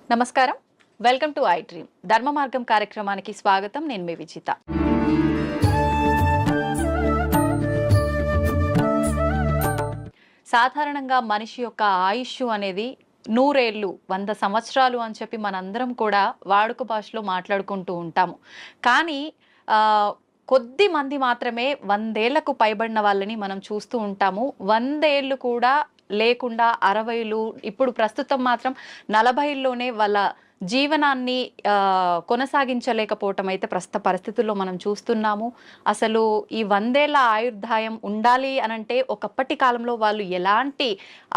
నమస్కారం. Welcome to I dream. ధర్మ మార్గం కార్యక్రమానికి స్వాగతం. నేను మీ విజిత. సాధారణంగా మనిషి యొక్క ఆయుష్ అనేది 100 ఏళ్ళు, 100 సంవత్సరాలు అని చెప్పి మనందరం కూడా వాడుక భాషలో మాట్లాడుకుంటూ ఉంటాము. కానీ కొద్ది మంది మాత్రమే 100 ఏళ్లకు పైబడిన వాళ్ళని మనం చూస్తూ ఉంటాము. 100 ఏళ్ళు కూడా లేకుండా 60లు, ఇప్పుడు ప్రస్తుతం మాత్రం 40లోనే వాళ్ళ జీవనాన్ని కొనసాగించలేకపోవటం అయితే ప్రస్తుత పరిస్థితుల్లో మనం చూస్తున్నాము. అసలు ఈ 100 ఏళ్ల ఆయుర్దాయం ఉండాలి అనంటే ఒకప్పటి కాలంలో వాళ్ళు ఎలాంటి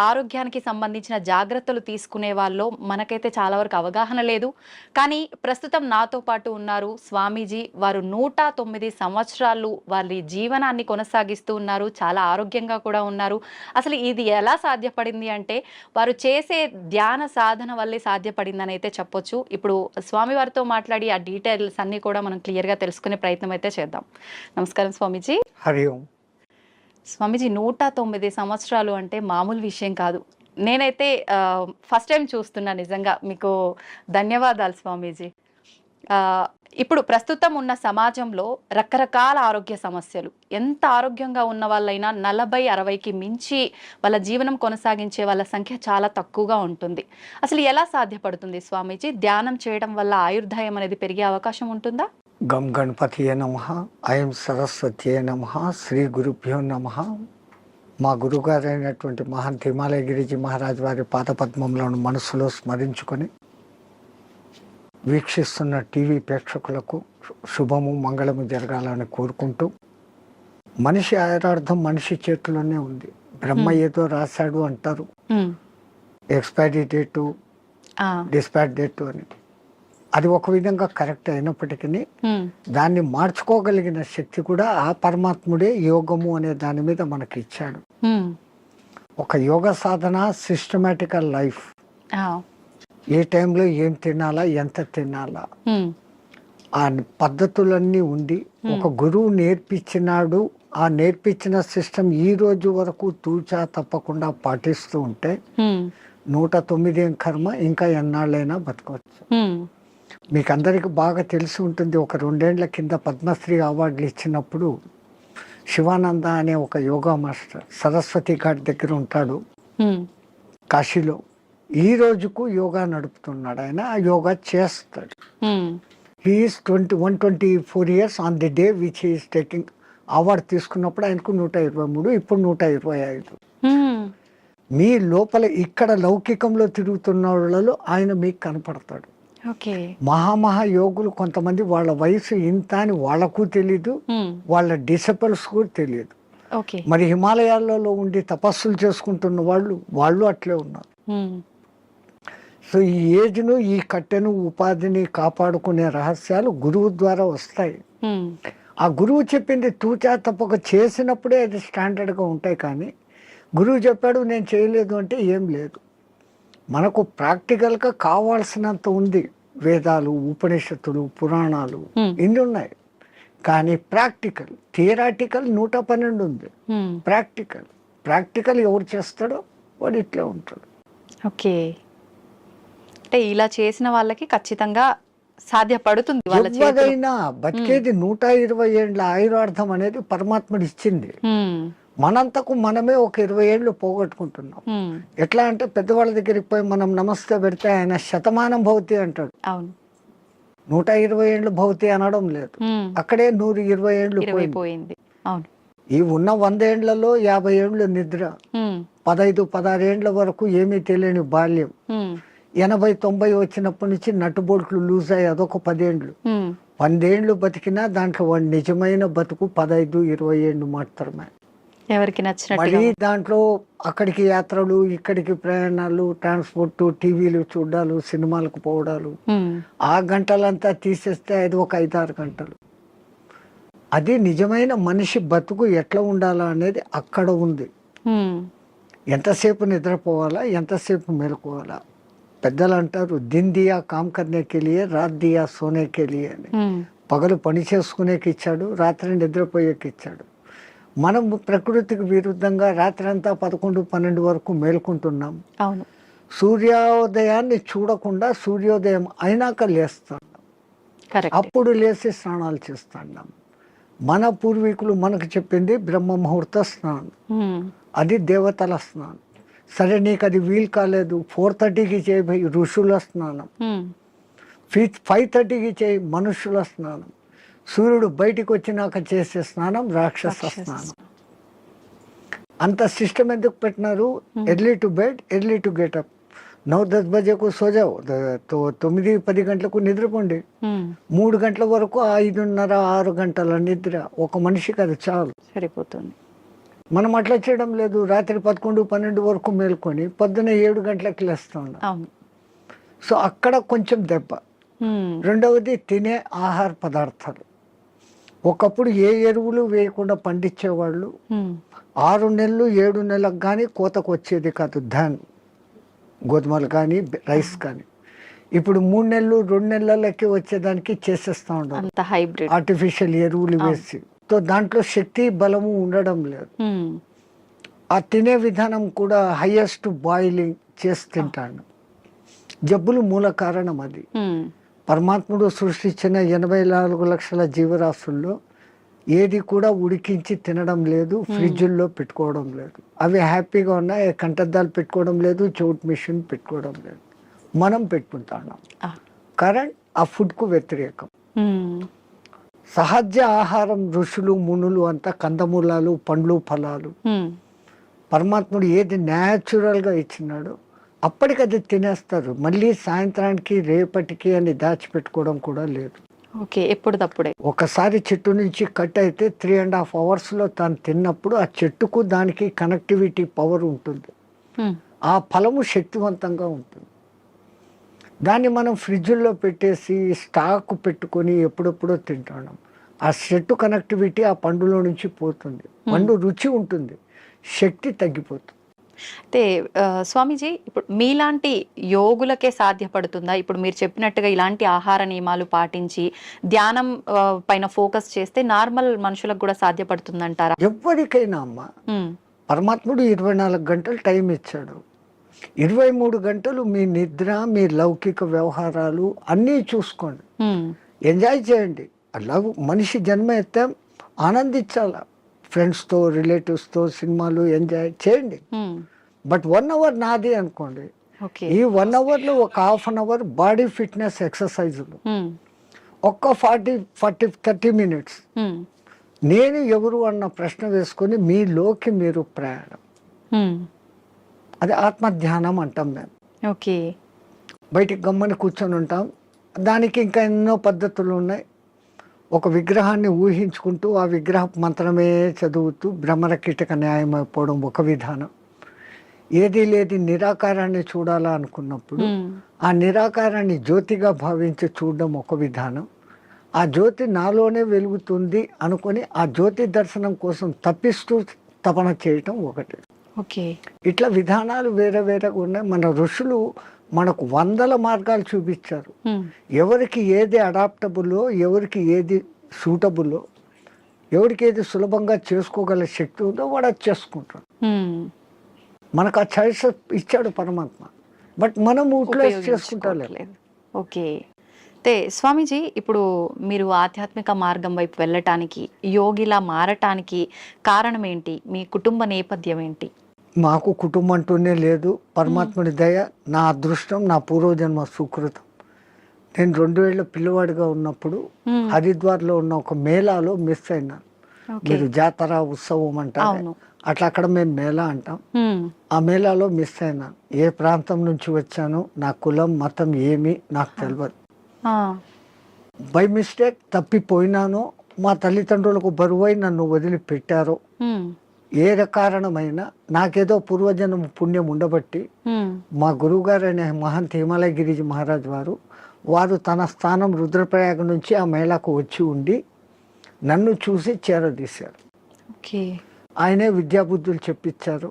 ఆరోగ్యానికి సంబంధించిన జాగ్రత్తలు తీసుకునే వాళ్ళో మనకైతే చాలా వరకు అవగాహన లేదు. కానీ ప్రస్తుతం నాతో పాటు ఉన్నారు స్వామీజీ. వారు 109 సంవత్సరాలు వారి జీవనాన్ని కొనసాగిస్తూ ఉన్నారు. చాలా ఆరోగ్యంగా కూడా ఉన్నారు. అసలు ఇది ఎలా సాధ్యపడింది అంటే వారు చేసే ధ్యాన సాధన వల్లే సాధ్యపడిందని అయితే చెప్పొచ్చు. ఇప్పుడు స్వామి వారితో మాట్లాడి ఆ డీటెయిల్స్ అన్ని కూడా మనం క్లియర్ గా తెలుసుకునే ప్రయత్నం అయితే చేద్దాం. నమస్కారం స్వామీజీ. హరి ఓం. స్వామీజీ 109 సంవత్సరాలు అంటే మామూలు విషయం కాదు. నేనైతే ఫస్ట్ టైం చూస్తున్నా. నిజంగా మీకు ధన్యవాదాలు స్వామీజీ. ఇప్పుడు ప్రస్తుతం ఉన్న సమాజంలో రకరకాల ఆరోగ్య సమస్యలు, ఎంత ఆరోగ్యంగా ఉన్న వాళ్ళైనా 40-60కి మించి వాళ్ళ జీవనం కొనసాగించే వాళ్ళ సంఖ్య చాలా తక్కువగా ఉంటుంది. అసలు ఎలా సాధ్యపడుతుంది స్వామీజీ? ధ్యానం చేయడం వల్ల ఆయుర్దాయం అనేది పెరిగే అవకాశం ఉంటుందా? గం గణపతియే నమః, ఐం సరస్వతియే నమః, శ్రీ గురుభ్యో నమః. మా గురుగారైనటువంటి మహంత్ హిమాలయగిరిజీ మహారాజ్ వారి పాదపద్మంలోని మనసులో స్మరించుకొని వీక్షిస్తున్న టీవీ ప్రేక్షకులకు శుభము మంగళము జరగాలని కోరుకుంటూ, మనిషి ఆయురార్థం మనిషి చేతిలోనే ఉంది. బ్రహ్మ ఏదో రాశాడు అంటారు, ఎక్స్పైరీ డేటు, డిస్పాచ్ డేటు అని. అది ఒక విధంగా కరెక్ట్ అయినప్పటికీ దాన్ని మార్చుకోగలిగిన శక్తి కూడా ఆ పరమాత్ముడే యోగము అనే దాని మీద మనకి ఇచ్చాడు. ఒక యోగ సాధన, సిస్టమేటికల్ లైఫ్, ఏ టైంలో ఏం తినాలా, ఎంత తినాలా, ఆ పద్ధతులన్నీ ఉండి ఒక గురువు నేర్పించినాడు. ఆ నేర్పించిన సిస్టమ్ ఈ రోజు వరకు తూచా తప్పకుండా పాటిస్తూ ఉంటే 109 ఏం కర్మ, ఇంకా ఎన్నాళ్ళైనా బతకవచ్చు. మీకు అందరికి బాగా తెలిసి ఉంటుంది, ఒక 2 ఏళ్ల కింద పద్మశ్రీ అవార్డులు ఇచ్చినప్పుడు శివానంద అనే ఒక యోగా మాస్టర్ సరస్వతి ఘాట్ దగ్గర ఉంటాడు కాశీలో. ఈ రోజుకు యోగా నడుపుతున్నాడు ఆయన. ఆ యోగా చేస్తాడు. He's 124 years on the day which he's taking award. తీసుకున్నప్పుడు ఆయనకు 123, ఇప్పుడు 125. మీ లోపల ఇక్కడ లౌకికంలో తిరుగుతున్న వాళ్ళలో ఆయన మీకు కనపడతాడు. మహామహా యోగులు కొంతమంది వాళ్ళ వయసు ఇంత అని వాళ్ళకు తెలీదు, వాళ్ళ డిసిపుల్స్ కూడా తెలియదు. మరి హిమాలయాలలో ఉండి తపస్సులు చేసుకుంటున్న వాళ్ళు అట్లే ఉన్నారు. సో ఈ ఏజ్ను, ఈ కట్టెను, ఉపాధిని కాపాడుకునే రహస్యాలు గురువు ద్వారా వస్తాయి. ఆ గురువు చెప్పింది తూచా తప్పక చేసినప్పుడే అది స్టాండర్డ్గా ఉంటాయి. కానీ గురువు చెప్పాడు నేను చేయలేదు అంటే ఏం లేదు. మనకు ప్రాక్టికల్గా కావాల్సినంత ఉంది. వేదాలు, ఉపనిషత్తులు, పురాణాలు ఇన్ని ఉన్నాయి. కానీ ప్రాక్టికల్, థియరాటికల్ 112 ఉంది. ప్రాక్టికల్ ఎవరు చేస్తాడో వాడు ఇట్లా ఉంటాడు. ఓకే, అంటే ఇలా చేసిన వాళ్ళకి ఖచ్చితంగా సాధ్యపడుతుంది. ఎవరైనా బతికేది 120 ఏళ్ళ ఆయురార్థం అనేది పరమాత్ముడు ఇచ్చింది. మనంతకు మనమే ఒక 20 ఏళ్ళు పోగొట్టుకుంటున్నాం. ఎట్లా అంటే పెద్దవాళ్ళ దగ్గరికి పోయి మనం నమస్తే పెడితే ఆయన శతమానం భవతి అంటాడు. 120 ఏళ్ళు భవతి అనడం లేదు. అక్కడే 120 ఏళ్ళు పోయింది. ఈ ఉన్న 100 ఏళ్లలో 50 ఏళ్ళు నిద్ర, 15-16 ఏళ్ల వరకు ఏమీ తెలియని బాల్యం, 80-90 వచ్చినప్పటి నుంచి నట్టుబోల్ట్లు లూజ్ అయ్యి అదొక 10 ఏళ్ళు. 100 ఏళ్ళు బతికినా దాంట్లో వాడి నిజమైన బతుకు 15-20 ఏళ్ళు మాత్రమే. ఎవరికి నచ్చినట్టు మరి దాంట్లో అక్కడికి యాత్రలు, ఇక్కడికి ప్రయాణాలు, ట్రాన్స్పోర్ట్, టీవీలు చూడాలు, సినిమాలకు పోవడాలు, ఆ గంటలంతా తీసేస్తే అది ఒక 5-6 గంటలు. అది నిజమైన మనిషి బతుకు ఎట్లా ఉండాలా అనేది అక్కడ ఉంది. ఎంతసేపు నిద్రపోవాలా, ఎంతసేపు మెలుకోవాలా. పెద్దలు అంటారు దిన్ దియా కామ్ కర్నేకి లియే, రాత్ దియా సోనేకి లియే అని. పగలు పని చేసుకునేకి ఇచ్చాడు, రాత్రి నిద్రపోయేకి ఇచ్చాడు. మనం ప్రకృతికి విరుద్ధంగా రాత్రి అంతా 11-12 వరకు మేల్కుంటున్నాం. సూర్యోదయాన్ని చూడకుండా సూర్యోదయం అయినాక లేస్తాం, కరెక్ట్. అప్పుడు లేచి స్నానాలు చేస్తాం. మన పూర్వీకులు మనకు చెప్పింది బ్రహ్మ ముహూర్త స్నానం, అది దేవతల స్నానం. సరే నీకు అది వీలు కాలేదు, 4:30కి చేయి ఋషుల స్నానం, 5:30కి చేయి మనుషుల స్నానం, సూర్యుడు బయటికి వచ్చినాక చేసే స్నానం రాక్షస స్నానం. అంత సిస్టమ్ ఎందుకు పెట్టినారు? Early to bed, early to get up. 9-10 బజేకు సోజావు, 9-10 గంటలకు నిద్రపోండి, 3 గంటల వరకు 5:30-6 గంటల నిద్ర ఒక మనిషికి అది చాలు, సరిపోతుంది. మనం అట్లా చేయడం లేదు. రాత్రి 11-12 వరకు మేల్కొని పొద్దున్న 7 గంటలకు లేస్తా ఉన్నాం. అవును. సో అక్కడ కొంచెం దెబ్బ. రెండవది తినే ఆహార పదార్థాలు. ఒకప్పుడు ఏ ఎరువులు వేయకుండా పండించేవాళ్ళు. 6 నెలలు 7 నెలలకు కానీ కోతకు వచ్చేది కాదు ధాన్, గోధుమలు కానీ రైస్ కానీ. ఇప్పుడు 3 నెలలు 2 నెలలకి వచ్చేదానికి చేసేస్తా ఉంటారు ఆర్టిఫిషియల్ ఎరువులు వేసి. సో దాంట్లో శక్తి బలము ఉండడం లేదు. ఆ తినే విధానం కూడా హైయెస్ట్ బాయిలింగ్ చేసి తింటాను. జబ్బులు మూల కారణం అది. పరమాత్ముడు సృష్టించిన 84 లక్షల జీవరాశుల్లో ఏది కూడా ఉడికించి తినడం లేదు, ఫ్రిడ్జుల్లో పెట్టుకోవడం లేదు. అవి హ్యాపీగా ఉన్నాయి, కంటద్దాలు పెట్టుకోవడం లేదు, చౌట్ మిషన్ పెట్టుకోవడం లేదు. మనం పెట్టుకుంటున్నాం. కరెంట్ ఆ ఫుడ్కు వ్యతిరేకం. సహజ ఆహారం ఋషులు మునులు అంతా కందమూలాలు, పండ్లు, ఫలాలు. పరమాత్ముడు ఏది న్యాచురల్గా ఇచ్చినాడో అప్పటికది తినేస్తారు. మళ్ళీ సాయంత్రానికి రేపటికి అని దాచిపెట్టుకోవడం కూడా లేదు. ఓకే, ఎప్పుడు తప్పుడే. ఒకసారి చెట్టు నుంచి కట్ అయితే 3.5 అవర్స్లో తాను తిన్నప్పుడు ఆ చెట్టుకు దానికి కనెక్టివిటీ పవర్ ఉంటుంది, ఆ ఫలము శక్తివంతంగా ఉంటుంది. దాన్ని మనం ఫ్రిడ్జ్లో పెట్టేసి స్టాక్ పెట్టుకొని ఎప్పుడెప్పుడో తింటున్నాం. ఆ చెట్టు కనెక్టివిటీ ఆ పండులో నుంచి పోతుంది. పండు రుచి ఉంటుంది, శక్తి తగ్గిపోతుంది. అయితే స్వామీజీ, ఇప్పుడు మీలాంటి యోగులకే సాధ్యపడుతుందా? ఇప్పుడు మీరు చెప్పినట్టుగా ఇలాంటి ఆహార నియమాలు పాటించి ధ్యానం పైన ఫోకస్ చేస్తే నార్మల్ మనుషులకు కూడా సాధ్యపడుతుందంటారా? ఎవరికైనా అమ్మ, పరమాత్ముడు 24 గంటలు టైం ఇచ్చాడు. 23 గంటలు మీ నిద్ర, మీ లౌకిక వ్యవహారాలు అన్నీ చూసుకోండి, ఎంజాయ్ చేయండి. మనిషి జన్మ ఎత్తాం, ఆనందించాల. ఫ్రెండ్స్తో, రిలేటివ్స్తో సినిమాలు ఎంజాయ్ చేయండి. బట్ 1 అవర్ నాది అనుకోండి. ఈ 1 అవర్లో ఒక half an hour body fitness ఎక్సర్సైజులు, ఒక్క 40-30 మినిట్స్ నేను ఎవరు అన్న ప్రశ్న వేసుకొని మీలోకి మీరు ప్రయాణం. అది ఆత్మధ్యానం అంటాం మేము. ఓకే, బయటికి గమ్మని కూర్చొని ఉంటాం. దానికి ఇంకా ఎన్నో పద్ధతులు ఉన్నాయి. ఒక విగ్రహాన్ని ఊహించుకుంటూ ఆ విగ్రహ మంత్రమే చదువుతూ భ్రమర కీటక న్యాయం అయిపోవడం ఒక విధానం. ఏది లేది నిరాకారాన్ని చూడాలా అనుకున్నప్పుడు ఆ నిరాకారాన్ని జ్యోతిగా భావించి చూడడం ఒక విధానం. ఆ జ్యోతి నాలోనే వెలుగుతుంది అనుకొని ఆ జ్యోతి దర్శనం కోసం తప్పిస్తూ తపన చేయటం ఒకటి. ఓకే, ఇట్లా విధానాలు వేరే వేరేగా ఉన్నాయి. మన ఋషులు మనకు 100 మార్గాలు చూపించారు. ఎవరికి ఏది అడాప్టబుల్లో, ఎవరికి ఏది సూటబుల్లో, ఎవరికి ఏది సులభంగా చేసుకోగల శక్తి ఉందో వాడు అది చేసుకుంటాడు. మనకు ఆ చాయిస్ ఇచ్చాడు పరమాత్మ, బట్ మనం యూటిలైజ్ చేసుకుంటలేదు. ఓకే, అయితే స్వామీజీ, ఇప్పుడు మీరు ఆధ్యాత్మిక మార్గం వైపు వెళ్ళటానికి, యోగిలా మారటానికి కారణం ఏంటి? మీ కుటుంబ నేపథ్యం ఏంటి? మాకు కుటుంబం అంటూనే లేదు. పరమాత్ముడి దయ, నా అదృష్టం, నా పూర్వజన్మ సుకృతం. నేను 2000 పిల్లవాడిగా ఉన్నప్పుడు హరిద్వార్లో ఉన్న ఒక మేళాలో మిస్ అయినాను. మీరు జాతర ఉత్సవం అంటారు, అట్లా అక్కడ మేము మేళా అంటాం. ఆ మేళాలో మిస్ అయినాను. ఏ ప్రాంతం నుంచి వచ్చానో, నా కులం మతం ఏమి నాకు తెలియదు. బై మిస్టేక్ తప్పిపోయినానో, మా తల్లిదండ్రులకు బరువై నన్ను వదిలిపెట్టారో, ఏ కారణమైనా నాకేదో పూర్వజన్మ పుణ్యం ఉండబట్టి మా గురువు గారు అనే మహంత్ హిమాలయ గిరిజీ మహారాజ్ వారు తన స్థానం రుద్రప్రయాగ నుంచి ఆ మేళాకు వచ్చి ఉండి నన్ను చూసి చేరదీశారు. ఆయనే విద్యాబుద్ధులు చెప్పించారు.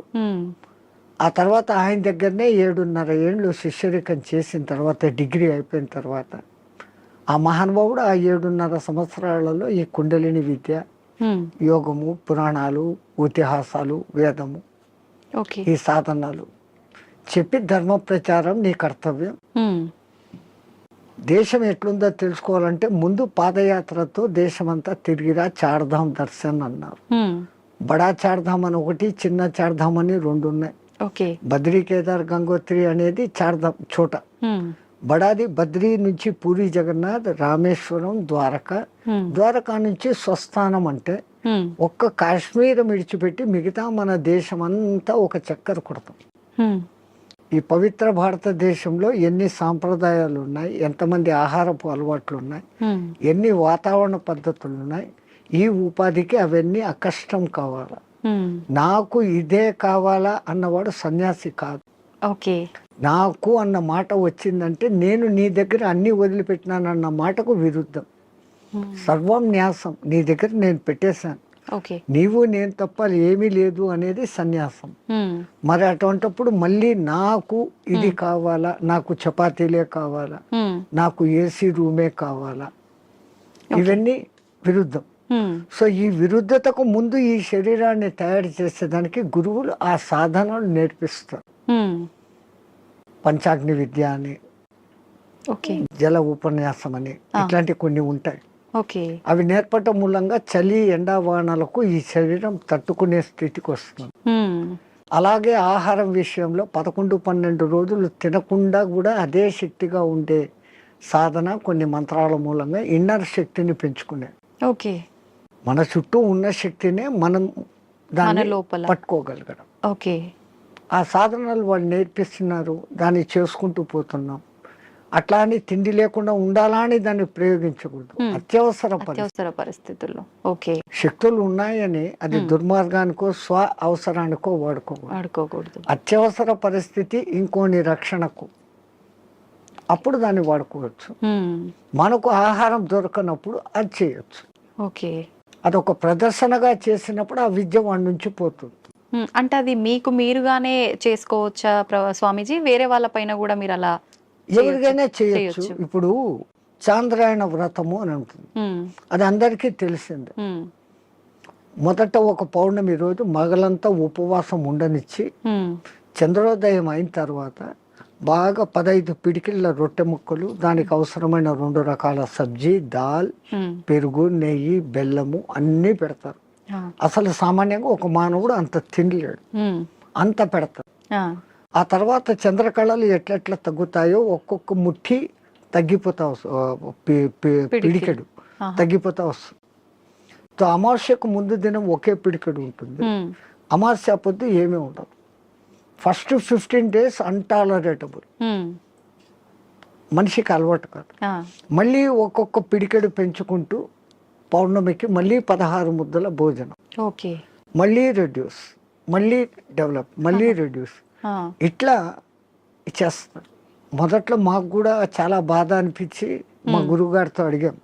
ఆ తర్వాత ఆయన దగ్గరనే 7.5 ఏళ్ళు శిష్యరికం చేసిన తర్వాత, డిగ్రీ అయిపోయిన తర్వాత, ఆ మహానుభావుడు ఆ 7.5 సంవత్సరాలలో ఈ కుండలిని విద్య, యోగము, పురాణాలు, ఇతిహాసాలు, వేదము, ఈ సాధనాలు చెప్పి ధర్మ ప్రచారం నీ కర్తవ్యం. దేశం ఎట్లుందో తెలుసుకోవాలంటే ముందు పాదయాత్రతో దేశమంతా తిరిగిరా, చార్ధామ్ దర్శన్ అన్నారు. బడా చార్ధామ్ అని ఒకటి, చిన్న చార్ధామ్ అని రెండు ఉన్నాయి. బద్రీ, కేదార్, గంగోత్రి అనేది చార్ధామ్ చోట. బడాది బద్రీ నుంచి పూరి జగన్నాథ్, రామేశ్వరం, ద్వారకా. ద్వారకా నుంచి స్వస్థానం అంటే ఒక్క కాశ్మీర్ విడిచిపెట్టి మిగతా మన దేశం అంతా ఒక చక్కర కొడతాం. ఈ పవిత్ర భారతదేశంలో ఎన్ని సాంప్రదాయాలు ఉన్నాయి, ఎంతమంది ఆహారపు అలవాట్లు ఉన్నాయి, ఎన్ని వాతావరణ పద్ధతులు ఉన్నాయి. ఈ ఉపాధికి అవన్నీ అకష్టం కావాలా. నాకు ఇదే కావాలా అన్నవాడు సన్యాసి కాదు. నాకు అన్న మాట వచ్చిందంటే నేను నీ దగ్గర అన్ని వదిలిపెట్టినానన్న మాటకు విరుద్ధం. సర్వం న్యాసం, నీ దగ్గర నేను పెట్టేశాను, నీవు నేను తప్ప ఏమీ లేదు అనేది సన్యాసం. మరి అటువంటిప్పుడు మళ్ళీ నాకు ఇది కావాలా, నాకు చపాతీలే కావాలా, నాకు ఏసీ రూమే కావాలా, ఇవన్నీ విరుద్ధం. సో ఈ విరుద్ధతకు ముందు ఈ శరీరాన్ని తయారు చేసేదానికి గురువులు ఆ సాధనలు నేర్పిస్తారు. పంచాగ్ని విద్య అని, జల ఉపన్యాసం అని, ఇట్లాంటి కొన్ని ఉంటాయి. అవి నేర్పటం మూలంగా చలి, ఎండావానలకు ఈ శరీరం తట్టుకునే స్థితికి వస్తుంది. అలాగే ఆహారం విషయంలో 11-12 రోజులు తినకుండా కూడా అదే శక్తిగా ఉండే సాధన కొన్ని మంత్రాల మూలంగా ఇన్నర్ శక్తిని పెంచుకునే. మన చుట్టూ ఉన్న శక్తినే మనం దాన్ని పట్టుకోగలగడం. ఆ సాధనలు వాళ్ళు నేర్పిస్తున్నారు, దాన్ని చేసుకుంటూ పోతున్నాం. అట్లా అని తిండి లేకుండా ఉండాలా అని దాన్ని ప్రయోగించకూడదు. అత్యవసర పరిస్థితుల్లో శక్తులు ఉన్నాయని అది దుర్మార్గానికో స్వ అవసరానికో వాడుకోకూడదు. అత్యవసర పరిస్థితి ఇంకోని రక్షణకు, అప్పుడు దాన్ని వాడుకోవచ్చు. మనకు ఆహారం దొరకనప్పుడు అది చేయొచ్చు. అదొక ప్రదర్శనగా చేసినప్పుడు ఆ విద్య వాడి నుంచి పోతుంది. అంటే అది మీకు మీరుగానే చేసుకోవచ్చా స్వామీజీ? వేరే వాళ్ళ పైన కూడా మీరు అలా ఎవరికైనా చేయొచ్చు. ఇప్పుడు చాంద్రాయణ వ్రతము అని ఉంటుంది, అది అందరికీ తెలిసిందే. మొదట ఒక పౌర్ణమి రోజు మగలంతా ఉపవాసం ఉండనిచ్చి చంద్రోదయం అయిన తర్వాత బాగా 15 పిడికిళ్ళ రొట్టె ముక్కలు, దానికి అవసరమైన 2 రకాల సబ్జీ, దాల్, పెరుగు, నెయ్యి, బెల్లము అన్నీ పెడతారు. అసలు సామాన్యంగా ఒక మానవుడు అంత తినలేడు, అంత పెడతారు. ఆ తర్వాత చంద్రకళలు ఎట్లెట్లా తగ్గుతాయో ఒక్కొక్క ముఠి తగ్గిపోతా పిడికెడు తగ్గిపోతా వస్తుంది. అమావాస్యకు ముందు దినం ఒకే పిడికెడు ఉంటుంది, అమావాస్య పొద్దు ఏమీ ఉండదు. ఫస్ట్ 15 days అన్టాలరేటబుల్, మనిషికి అలవాటు కాదు. మళ్ళీ ఒక్కొక్క పిడికెడు పెంచుకుంటూ పౌర్ణమికి మళ్ళీ 16 ముద్దల భోజనం, మళ్ళీ రెడ్యూస్, మళ్ళీ డెవలప్, మళ్ళీ రెడ్యూస్, ఇట్లా చేస్తారు. మొదట్లో మాకు కూడా చాలా బాధ అనిపించి మా గురువుగారితో అడిగాం,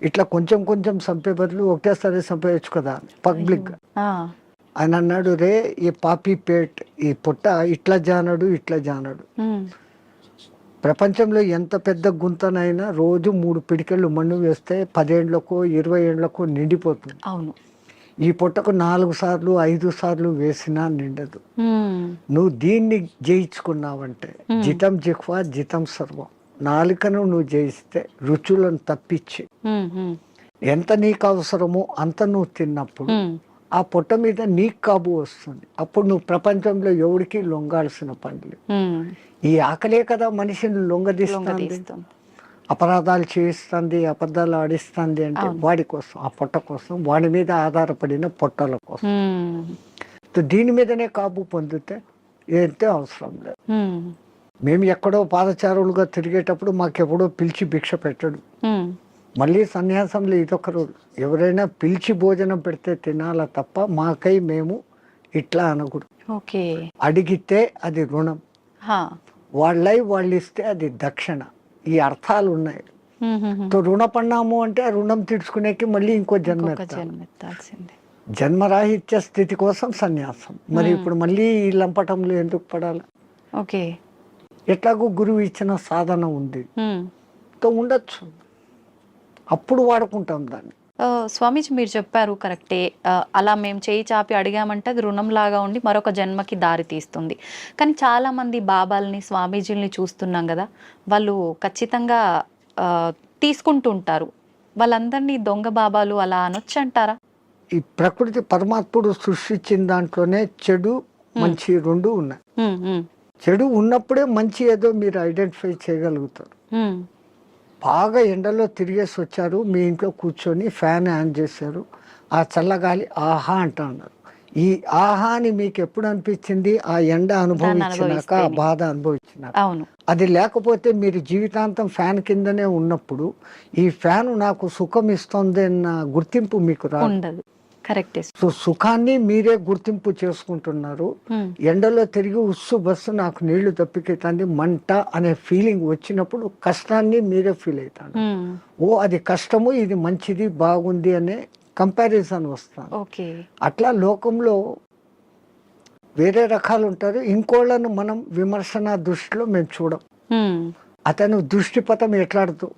ఇట్లా కొంచెం కొంచెం చంపే బదులు ఒకటేసారి చంపేయచ్చు కదా పబ్లిక్. ఆయన అన్నాడు, రే ఈ పాపీ పేట్, ఈ పుట్ట ఇట్లా జానడు ఇట్లా జానడు. ప్రపంచంలో ఎంత పెద్ద గుంతనైనా రోజు 3 పిడికెళ్ళు మన్ను వేస్తే 10 ఏళ్లకో 20 ఏళ్లకో నిండిపోతుంది. ఈ పుట్టకు 4 సార్లు 5 సార్లు వేసినా నిండదు. నువ్వు దీన్ని జయించుకున్నావంటే జితం జిహ్వా జితం సర్వం, నాలుకను నువ్వు జయిస్తే రుచులను తప్పించి ఎంత నీకు అవసరమో అంత నువ్వు తిన్నప్పుడు ఆ పొట్ట మీద నీకు కాబు వస్తుంది. అప్పుడు నువ్వు ప్రపంచంలో ఎవరికి లొంగాల్సిన పనులు. ఈ ఆకలే కదా మనిషిని లొంగదీస్తుంది, అపరాధాలు చేయిస్తుంది, అబద్ధాలు ఆడిస్తుంది. అంటే వాడి కోసం, ఆ పొట్ట కోసం, వాడి మీద ఆధారపడిన పొట్టల కోసం. దీని మీదనే కాబు పొందితే ఏంటే అవసరం లేదు. మేము ఎక్కడో పాదచారులుగా తిరిగేటప్పుడు మాకెప్పుడో పిలిచి భిక్ష పెట్టడు. మళ్ళీ సన్యాసంలో ఇదొక రోజు, ఎవరైనా పిలిచి భోజనం పెడితే తినాలా తప్ప మాకై మేము ఇట్లా అనకూడదు. అడిగితే అది రుణం, వాళ్ళై వాళ్ళు ఇస్తే అది దక్షిణ. ఈ అర్థాలు ఉన్నాయి. రుణపడినాము అంటే ఆ రుణం తీర్చుకునేకి మళ్ళీ ఇంకో జన్మ ఎత్తాల్సిందే. జన్మరాహిత్య స్థితి కోసం సన్యాసం. మరి ఇప్పుడు మళ్ళీ ఈ లంపటంలో ఎందుకు పడాలి? ఎట్లాగో గురువు ఇచ్చిన సాధన ఉంది, ఉండొచ్చు, అప్పుడు వాడుకుంటాం దాన్ని. స్వామీజీ మీరు చెప్పారు కరెక్టే. అలా మేము చేయి చాపి అడిగామంటే అది రుణంలాగా ఉండి మరొక జన్మకి దారి తీస్తుంది. కానీ చాలామంది బాబాల్ని, స్వామీజీల్ని చూస్తున్నాం కదా, వాళ్ళు ఖచ్చితంగా తీసుకుంటుంటారు. వాళ్ళందరినీ దొంగ బాబాలు అలా అనొచ్చంటారా? ఈ ప్రకృతి పరమాత్ముడు సృష్టించిన దాంట్లోనే చెడు మంచి రెండు ఉన్నాయి. చెడు ఉన్నప్పుడే మంచి ఏదో మీరు ఐడెంటిఫై చేయగలుగుతారు. బాగా ఎండలో తిరిగేసి వచ్చారు, మీ ఇంట్లో కూర్చొని ఫ్యాన్ ఆన్ చేశారు, ఆ చల్లగాలి ఆహా అంటున్నారు. ఈ ఆహా అని మీకు ఎప్పుడు అనిపించింది? ఆ ఎండ అనుభవించినాక, ఆ బాధ అనుభవించినాక. అది లేకపోతే మీరు జీవితాంతం ఫ్యాన్ కిందనే ఉన్నప్పుడు ఈ ఫ్యాన్ నాకు సుఖం ఇస్తుంది అన్న గుర్తింపు మీకు రాదు. కరెక్ట్. సో సుఖాన్ని మీరే గుర్తింపు చేసుకుంటున్నారు. ఎండలో తిరిగి ఉస్సు బస్సు నాకు నీళ్లు తప్పికెత్తంది మంట అనే ఫీలింగ్ వచ్చినప్పుడు కష్టాన్ని మీరే ఫీల్ అవుతారు. ఓ అది కష్టము, ఇది మంచిది, బాగుంది అనే కంపారిజన్ వస్తాను. అట్లా లోకంలో వేరే రకాలు ఉంటారు. ఇంకోళ్ళను మనం విమర్శన దృష్టిలో మేము చూడం. అతను దృష్టిపథం ఎట్లాడుతూ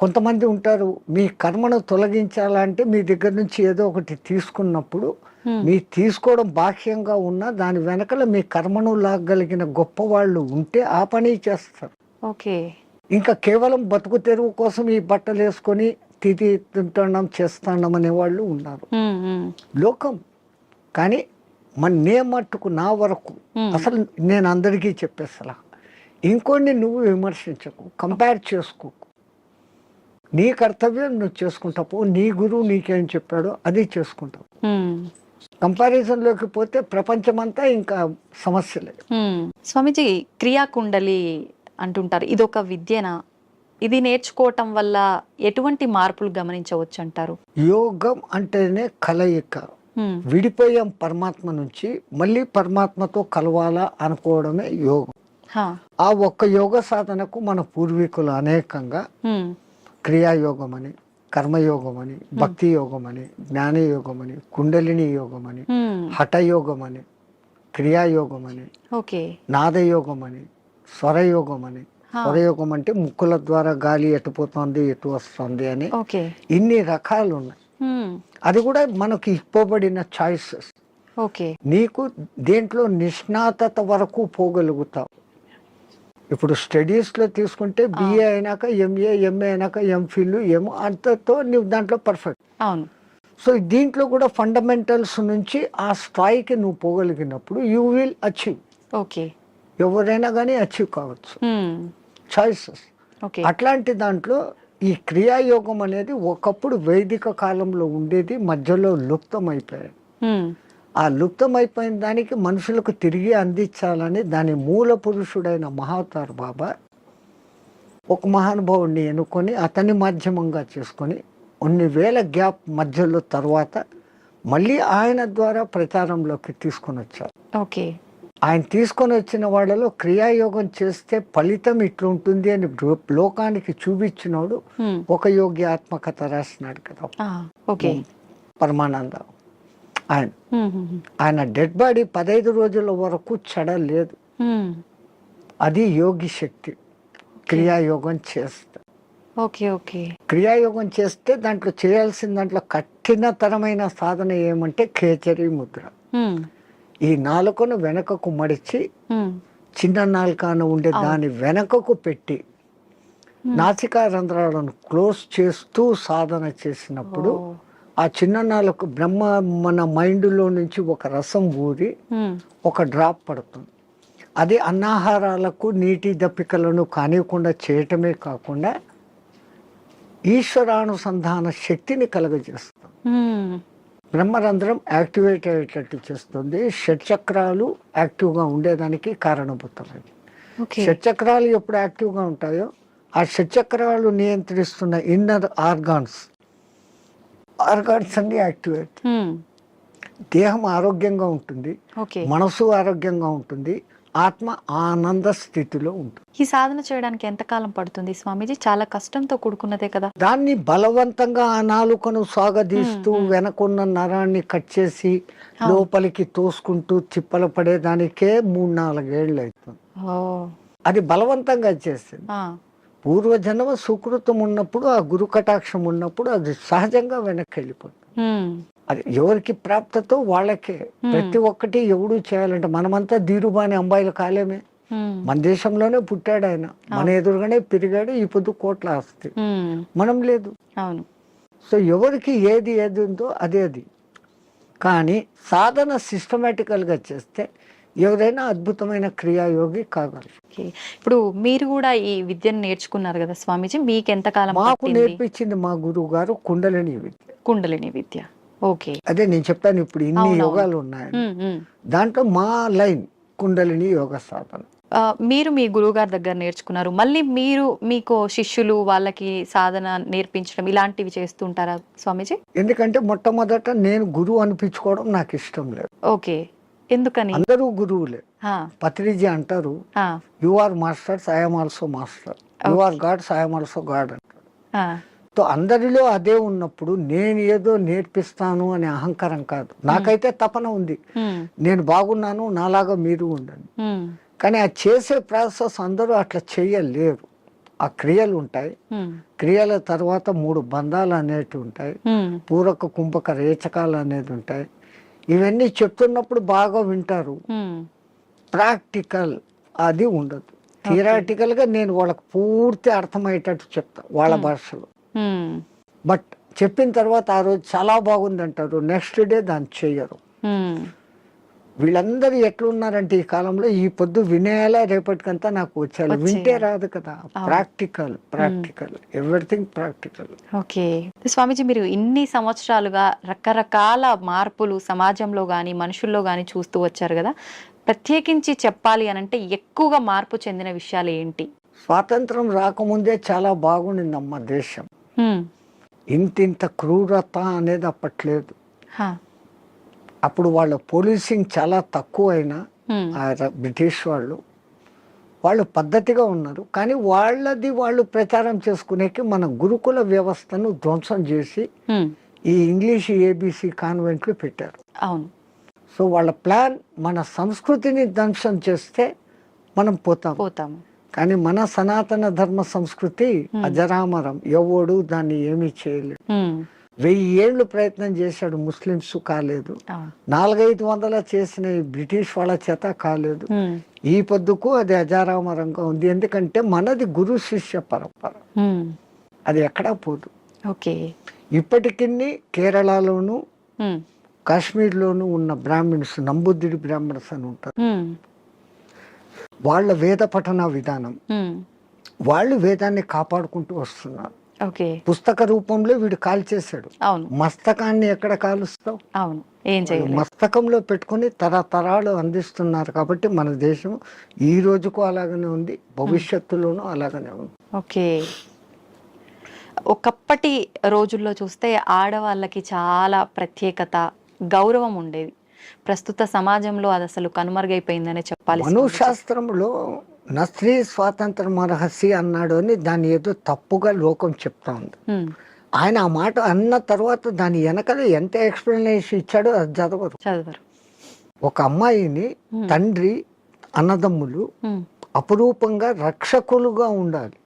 కొంతమంది ఉంటారు, మీ కర్మను తొలగించాలంటే మీ దగ్గర నుంచి ఏదో ఒకటి తీసుకున్నప్పుడు మీ తీసుకోవడం బాహ్యంగా ఉన్నా దాని వెనకల మీ కర్మను లాగలిగిన గొప్ప వాళ్ళు ఉంటే ఆ పని చేస్తారు. ఇంకా కేవలం బతుకు తెరువు కోసం ఈ బట్టలు వేసుకొని తింటున్నాం చేస్తున్నాం అనే వాళ్ళు ఉన్నారు లోకం. కానీ నే మట్టుకు నా వరకు అసలు నేను అందరికీ చెప్పేసలా, ఇంకోటి నువ్వు విమర్శించకు, కంపేర్ చేసుకోకు. నీ కర్తవ్యం నువ్వు చేసుకుంటావు, నీ గురువు నీకేం చెప్పాడో అది చేసుకుంటావు. కంపారిజన్లోకి పోతే ప్రపంచమంతా ఇంకా సమస్యలే. స్వామీజీ, క్రియాకుండలి అంటుంటారు, ఇది ఒక విద్యనా? ఇది నేర్చుకోవటం వల్ల ఎటువంటి మార్పులు గమనించవచ్చు అంటారు? యోగం అంటేనే కలయిక. విడిపోయాం పరమాత్మ నుంచి, మళ్ళీ పరమాత్మతో కలవాలా అనుకోవడమే యోగం. ఆ ఒక్క యోగ సాధనకు మన పూర్వీకులు అనేకంగా క్రియాయోగం అని, కర్మయోగం అని, భక్తి యోగం అని, జ్ఞానయోగం అని, కుండలిని యోగం అని, హఠయోగం అని, క్రియాయోగం అని, నాదయోగం అని, స్వరయోగం అని. స్వరయోగం అంటే ముక్కుల ద్వారా గాలి ఎటు పోతుంది ఎటు వస్తుంది అని ఇన్ని రకాలు ఉన్నాయి. అది కూడా మనకి ఇవ్వబడిన చాయిసెస్. నీకు దేంట్లో నిష్ణాతత వరకు పోగలుగుతావు. ఇప్పుడు స్టడీస్లో తీసుకుంటే బిఏ అయినాక ఎంఏ, ఎంఏ అయినాక ఎంఫిల్, అంతతో నువ్వు దాంట్లో పర్ఫెక్ట్. సో దీంట్లో కూడా ఫండమెంటల్స్ నుంచి ఆ స్థాయికి నువ్వు పోగలిగినప్పుడు యూ విల్ అచీవ్. ఎవరైనా కానీ అచీవ్ కావచ్చు. చాయిసెస్. అట్లాంటి దాంట్లో ఈ క్రియాయోగం అనేది ఒకప్పుడు వైదిక కాలంలో ఉండేది, మధ్యలో లుప్తమైపోయాయి. ఆ లుప్తమైపోయిన దానికి మనుషులకు తిరిగి అందించాలని దాని మూల పురుషుడైన మహావతార్ బాబా ఒక మహానుభావుడిని ఎన్నుకొని అతని మాధ్యమంగా చేసుకొని కొన్ని వేల గ్యాప్ మధ్యలో తర్వాత మళ్ళీ ఆయన ద్వారా ప్రచారంలోకి తీసుకొని వచ్చారు. ఆయన తీసుకొని వచ్చిన వాళ్ళలో క్రియాయోగం చేస్తే ఫలితం ఇట్లుంటుంది అని లోకానికి చూపించినోడు ఒక యోగి ఆత్మకథ రాసినాడు కదా పరమానంద. ఆయన డెడ్ బాడీ 15 రోజుల వరకు చెడలేదు. అది యోగి శక్తి. క్రియాయోగం చేస్తే క్రియాయోగం చేస్తే దాంట్లో చేయాల్సిన దాంట్లో కఠినతరమైన సాధన ఏమంటే ఖేచరీ ముద్ర. ఈ నాలుకను వెనకకు మడిచి చిన్న నాలుకను ఉండే దాని వెనకకు పెట్టి నాసికా రంధ్రాలను క్లోజ్ చేస్తూ సాధన చేసినప్పుడు ఆ చిన్న నాలుక బ్రహ్మ మన మైండ్లో నుంచి ఒక రసం ఊరి ఒక డ్రాప్ పడుతుంది. అది అన్నాహారాలకు నీటి దప్పికలను కానివ్వకుండా చేయటమే కాకుండా ఈశ్వరానుసంధాన శక్తిని కలుగజేస్తుంది. బ్రహ్మరంధ్రం యాక్టివేట్ అయ్యేటట్టు చేస్తుంది. షట్చక్రాలు యాక్టివ్గా ఉండేదానికి కారణభూతమైంది. షట్చక్రాలు ఎప్పుడు యాక్టివ్గా ఉంటాయో ఆ షట్చక్రాలు నియంత్రిస్తున్న ఇన్నర్ ఆర్గాన్స్ అన్ని యాక్టివేట్. దేహం ఆరోగ్యంగా ఉంటుంది, మనసు ఆరోగ్యంగా ఉంటుంది, ఆత్మ ఆనంద స్థితిలో ఉంటుంది. ఈ సాధన చేయడానికి ఎంత కాలం పడుతుంది స్వామీజీ? చాలా కష్టంతో కూడుకున్నదే కదా. దాన్ని బలవంతంగా ఆ నాలుకను సాగదీస్తూ వెనకున్న నరాన్ని కట్ చేసి లోపలికి తోసుకుంటూ తిప్పలు పడేదానికే 3-4 ఏళ్ళు అవుతుంది. అది బలవంతంగా చేసింది. పూర్వజన్మ సుకృతం ఉన్నప్పుడు, ఆ గురు కటాక్షం ఉన్నప్పుడు అది సహజంగా వెనక్కి వెళ్ళిపోతుంది. ఉమ్, అది ఎవరికి ప్రాప్తతో వాళ్ళకే. ప్రతి ఒక్కటి ఎవడు చేయాలంటే మనమంతా ధీరుబాని అంబాయిలు కాలేమే. ఉమ్, మన దేశంలోనే పుట్టాడు ఆయన, మన ఎదురుగానే పెరిగాడు, ఈ పొద్దు కోట్ల ఆస్తి. ఉమ్, మనం లేదు. అవును. సో ఎవరికి ఏది ఏది ఉందో అదే అది. కానీ సాధన సిస్టమేటికల్గా చేస్తే ఎవరైనా అద్భుతమైన క్రియాయోగి కాగలరు. ఓకే. ఇప్పుడు మీరు కూడా ఈ విద్యను నేర్చుకున్నారు కదా స్వామీజీ, మీకు ఎంత కాలం మాకు పట్టింది? నేర్పించింది మా గురువు గారు కుండలిని విద్య. కుండలిని విద్య. ఓకే. అదే నేను చెప్పాను ఇప్పుడు ఇన్ని అవునవును. యోగాలు ఉన్నాయని. ఉమ్, ఉమ్. దాంట్లో మా లైన్ కుండలిని యోగ సాధన. మీరు మీ గురువు గారి దగ్గర నేర్చుకున్నారు, మళ్ళీ మీరు మీకు శిష్యులు వాళ్ళకి సాధన నేర్పించడం ఇలాంటివి చేస్తుంటారా స్వామీజీ? ఎందుకంటే మొట్టమొదట నేను గురువు అనిపించుకోవడం నాకు ఇష్టం లేదు. ఓకే. ఎందుకని? అందరూ గురువులే. ఆ, పత్రిజీ అంటారు, ఆ, you are masters, I'm also master. You are gods, I'm also god అంటారు. ఆ, సో అందరిలో అదే ఉన్నప్పుడు నేను ఏదో నేర్పిస్తాను అనే అహంకారం కాదు. నాకైతే తపన ఉంది, ఉమ్, నేను బాగున్నాను, నాలాగా మీరు ఉండండి. ఉమ్, కానీ ఆ చేసే ప్రాసెస్ అందరూ అట్లా చేయలేరు. ఆ క్రియలు ఉంటాయి, ఉమ్, క్రియల తర్వాత 3 బంధాలు అనేటివి ఉంటాయి, ఉమ్, పూరక కుంభక రేచకాలు అనేది ఉంటాయి. ఇవన్నీ చెప్తున్నప్పుడు బాగా వింటారు, ఉమ్, ప్రాక్టికల్ అది ఉండదు. థియరాటికల్గా నేను వాళ్ళకి పూర్తి అర్థమయ్యేటట్టు చెప్తా వాళ్ళ భాషలో. ఉమ్, బట్ చెప్పిన తర్వాత ఆ రోజు చాలా బాగుంది అంటారు, నెక్స్ట్ డే దాన్ని చెయ్యరు. ఉమ్, వీళ్ళందరూ ఎట్లున్నారంటే ఈ కాలంలో ఈ పొద్దు వినేలా రేపటికంతా నాకు వచ్చారు. వింటే రాదు కదా. Practical, practical, everything practical. Okay. Swamiji, మీరు ఇన్ని సంవత్సరాలుగా రకరకాల మార్పులు సమాజంలో కానీ మనుషుల్లో కానీ చూస్తూ వచ్చారు కదా, ప్రత్యేకించి చెప్పాలి అని అంటే ఎక్కువగా మార్పు చెందిన విషయాలు ఏంటి? స్వాతంత్రం రాకముందే చాలా బాగుండిందమ్మ దేశం. ఉమ్, ఇంతింత క్రూరత అనేది అప్పట్లేదు. హా, అప్పుడు వాళ్ళ పోలీసింగ్ చాలా తక్కువ అయినా ఉమ్, బ్రిటిష్ వాళ్ళు పద్ధతిగా ఉన్నారు. కానీ వాళ్ళది వాళ్ళు ప్రచారం చేసుకునేకి మన గురుకుల వ్యవస్థను ధ్వంసం చేసి ఉమ్, ఈ ఇంగ్లీష్ ఏబిసి కాన్వెంట్లు పెట్టారు. అవును. సో వాళ్ళ ప్లాన్ మన సంస్కృతిని ధ్వంసం చేస్తే మనం పోతాము. కానీ మన సనాతన ధర్మ సంస్కృతి అజరామరం, ఎవడు దాన్ని ఏమీ చేయలేదు. ఉమ్, 1000 ఏళ్ళు ప్రయత్నం చేశాడు, ముస్లిమ్స్ కాలేదు. అవును. 400-500 చేసిన ఈ బ్రిటిష్ వాళ్ళ చేత కాలేదు. ఉమ్, ఈ పొద్దుకు అది అజారామరంగా ఉంది. ఎందుకంటే మనది గురు శిష్య పరంపర, ఉమ్, అది ఎక్కడా పోదు. ఓకే. ఇప్పటికీ కేరళలోను ఉమ్, కాశ్మీర్లోను ఉన్న బ్రాహ్మిన్స్, నంబుద్ధిడి బ్రాహ్మణ్స్ అని ఉంటారు. ఉమ్, వాళ్ళ వేద పఠన విధానం, ఉమ్, వాళ్ళు వేదాన్ని కాపాడుకుంటూ వస్తున్నారు. ఓకే. పుస్తక రూపంలో వీడు కాల్చేశాడు. అవును, మస్తకాన్ని ఎక్కడ కాలుస్తావు? అవును, ఏం చేయలేదు. మస్తకంలో పెట్టుకుని తరతరాలు అందిస్తున్నారు. కాబట్టి మన దేశం ఈ రోజుకు అలాగనే ఉంది, భవిష్యత్తులోనూ అలాగనే ఉంది. ఓకే. ఒకప్పటి రోజుల్లో చూస్తే ఆడవాళ్ళకి చాలా ప్రత్యేకత, గౌరవం ఉండేది. ప్రస్తుత సమాజంలో అది అసలు కనుమరుగైపోయిందనే చెప్పాలి. మనుశాస్త్రంలో నా స్త్రీ స్వాతంత్రం రహస్య అన్నాడు అని దాన్ని ఏదో తప్పుగా లోకం చెప్తా ఉంది. ఉమ్, ఆయన ఆ మాట అన్న తర్వాత దాని వెనకాల ఎంత ఎక్స్ప్లెనేషన్ ఇచ్చాడో అది చదవరు. ఒక అమ్మాయిని తండ్రి, అన్నదమ్ములు ఉమ్, అపురూపంగా రక్షకులుగా ఉండాలి.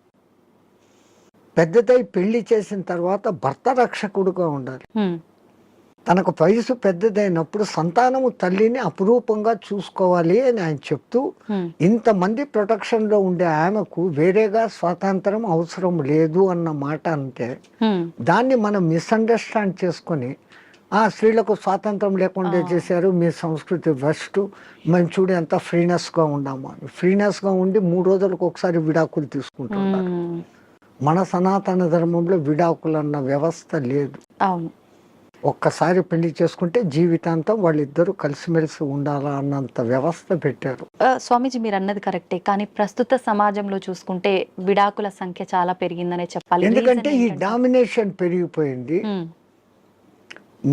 పెద్దదై పెళ్లి చేసిన తర్వాత భర్త రక్షకుడుగా ఉండాలి. ఉమ్, తనకు వయసు పెద్దదైనప్పుడు సంతానము తల్లిని అపురూపంగా చూసుకోవాలి అని ఆయన చెప్తూ, ఉమ్, ఇంతమంది ప్రొటెక్షన్లో ఉండే ఆమెకు వేరేగా స్వాతంత్రం అవసరం లేదు అన్న మాట అంటే ఉమ్, దాన్ని మనం మిస్అండర్స్టాండ్ చేసుకొని స్త్రీలకు స్వాతంత్రం లేకుండా చేశారు, మీ సంస్కృతి వెస్ట్, మేము చూడు ఎంత ఫ్రీనెస్గా ఉన్నాము అని. ఫ్రీనెస్గా ఉండి 3 రోజులకు ఒకసారి విడాకులు తీసుకుంటున్నారు. ఉమ్, మన సనాతన ధర్మంలో విడాకులు అన్న వ్యవస్థ లేదు. అవును. ఒక్కసారి పెళ్లి చేసుకుంటే జీవితాంతం వాళ్ళిద్దరూ కలిసిమెలిసి ఉండాలా అన్నంత వ్యవస్థ పెట్టారు. స్వామీజీ, మీరు అన్నది కరెక్టే, కానీ ప్రస్తుత సమాజంలో చూసుకుంటే విడాకుల సంఖ్య చాలా పెరిగిందనే చెప్పాలి. ఎందుకంటే ఈ డామినేషన్ పెరిగిపోయింది. ఉమ్,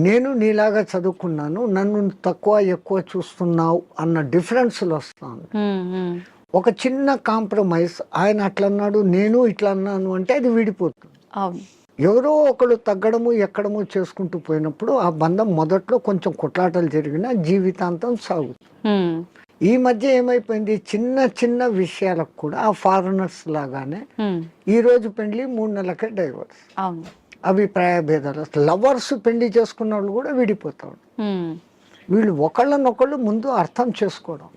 నేను నీలాగా చదువుకున్నాను, నన్ను తక్కువ ఎక్కువ చూస్తున్నావు అన్న డిఫరెన్స్లు వస్తాను. ఉమ్, ఉమ్, ఒక చిన్న కాంప్రమైజ్, ఆయన అట్లా అన్నాడు నేను ఇట్లా అన్నాను అంటే అది విడిపోతుంది. అవును. ఎవరో ఒకరు తగ్గడము ఎక్కడము చేసుకుంటూ పోయినప్పుడు ఆ బంధం మొదట్లో కొంచెం కొట్లాటలు జరిగినా జీవితాంతం సాగుతుంది. ఉమ్, ఈ మధ్య ఏమైపోయింది, చిన్న చిన్న విషయాలకు కూడా ఆ ఫారినర్స్ లాగానే ఈ రోజు పెళ్లి 3 నెలలకే డైవర్స్. అవును. అభిప్రాయ భేదాలు, లవర్స్ పెళ్లి చేసుకున్న వాళ్ళు కూడా విడిపోతారు. వీళ్ళు ఒకళ్ళనొకళ్ళు ముందు అర్థం చేసుకోవడం,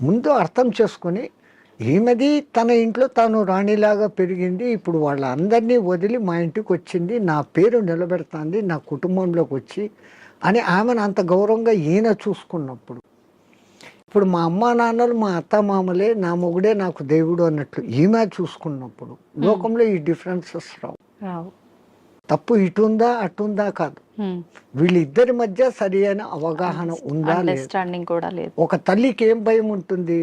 ముందు అర్థం చేసుకొని ఈమెది తన ఇంట్లో తాను రాణిలాగా పెరిగింది, ఇప్పుడు వాళ్ళందరినీ వదిలి మా ఇంటికి వచ్చింది, నా పేరు నిలబెడుతుంది నా కుటుంబంలోకి వచ్చి అని ఆమెను అంత గౌరవంగా ఈయన చూసుకున్నప్పుడు, ఇప్పుడు మా అమ్మా నాన్నలు మా అత్త మామలే, నా మొగుడే నాకు దేవుడు అన్నట్లు ఈమె చూసుకున్నప్పుడు లోకంలో ఈ డిఫరెన్సెస్ రావు. తప్పు ఇటుందా అటుందా కాదు, వీళ్ళిద్దరి మధ్య సరి అయిన అవగాహన ఉందా అండర్స్టాండింగ్ కూడా లేదు. ఒక తల్లికి ఏం భయం ఉంటుంది,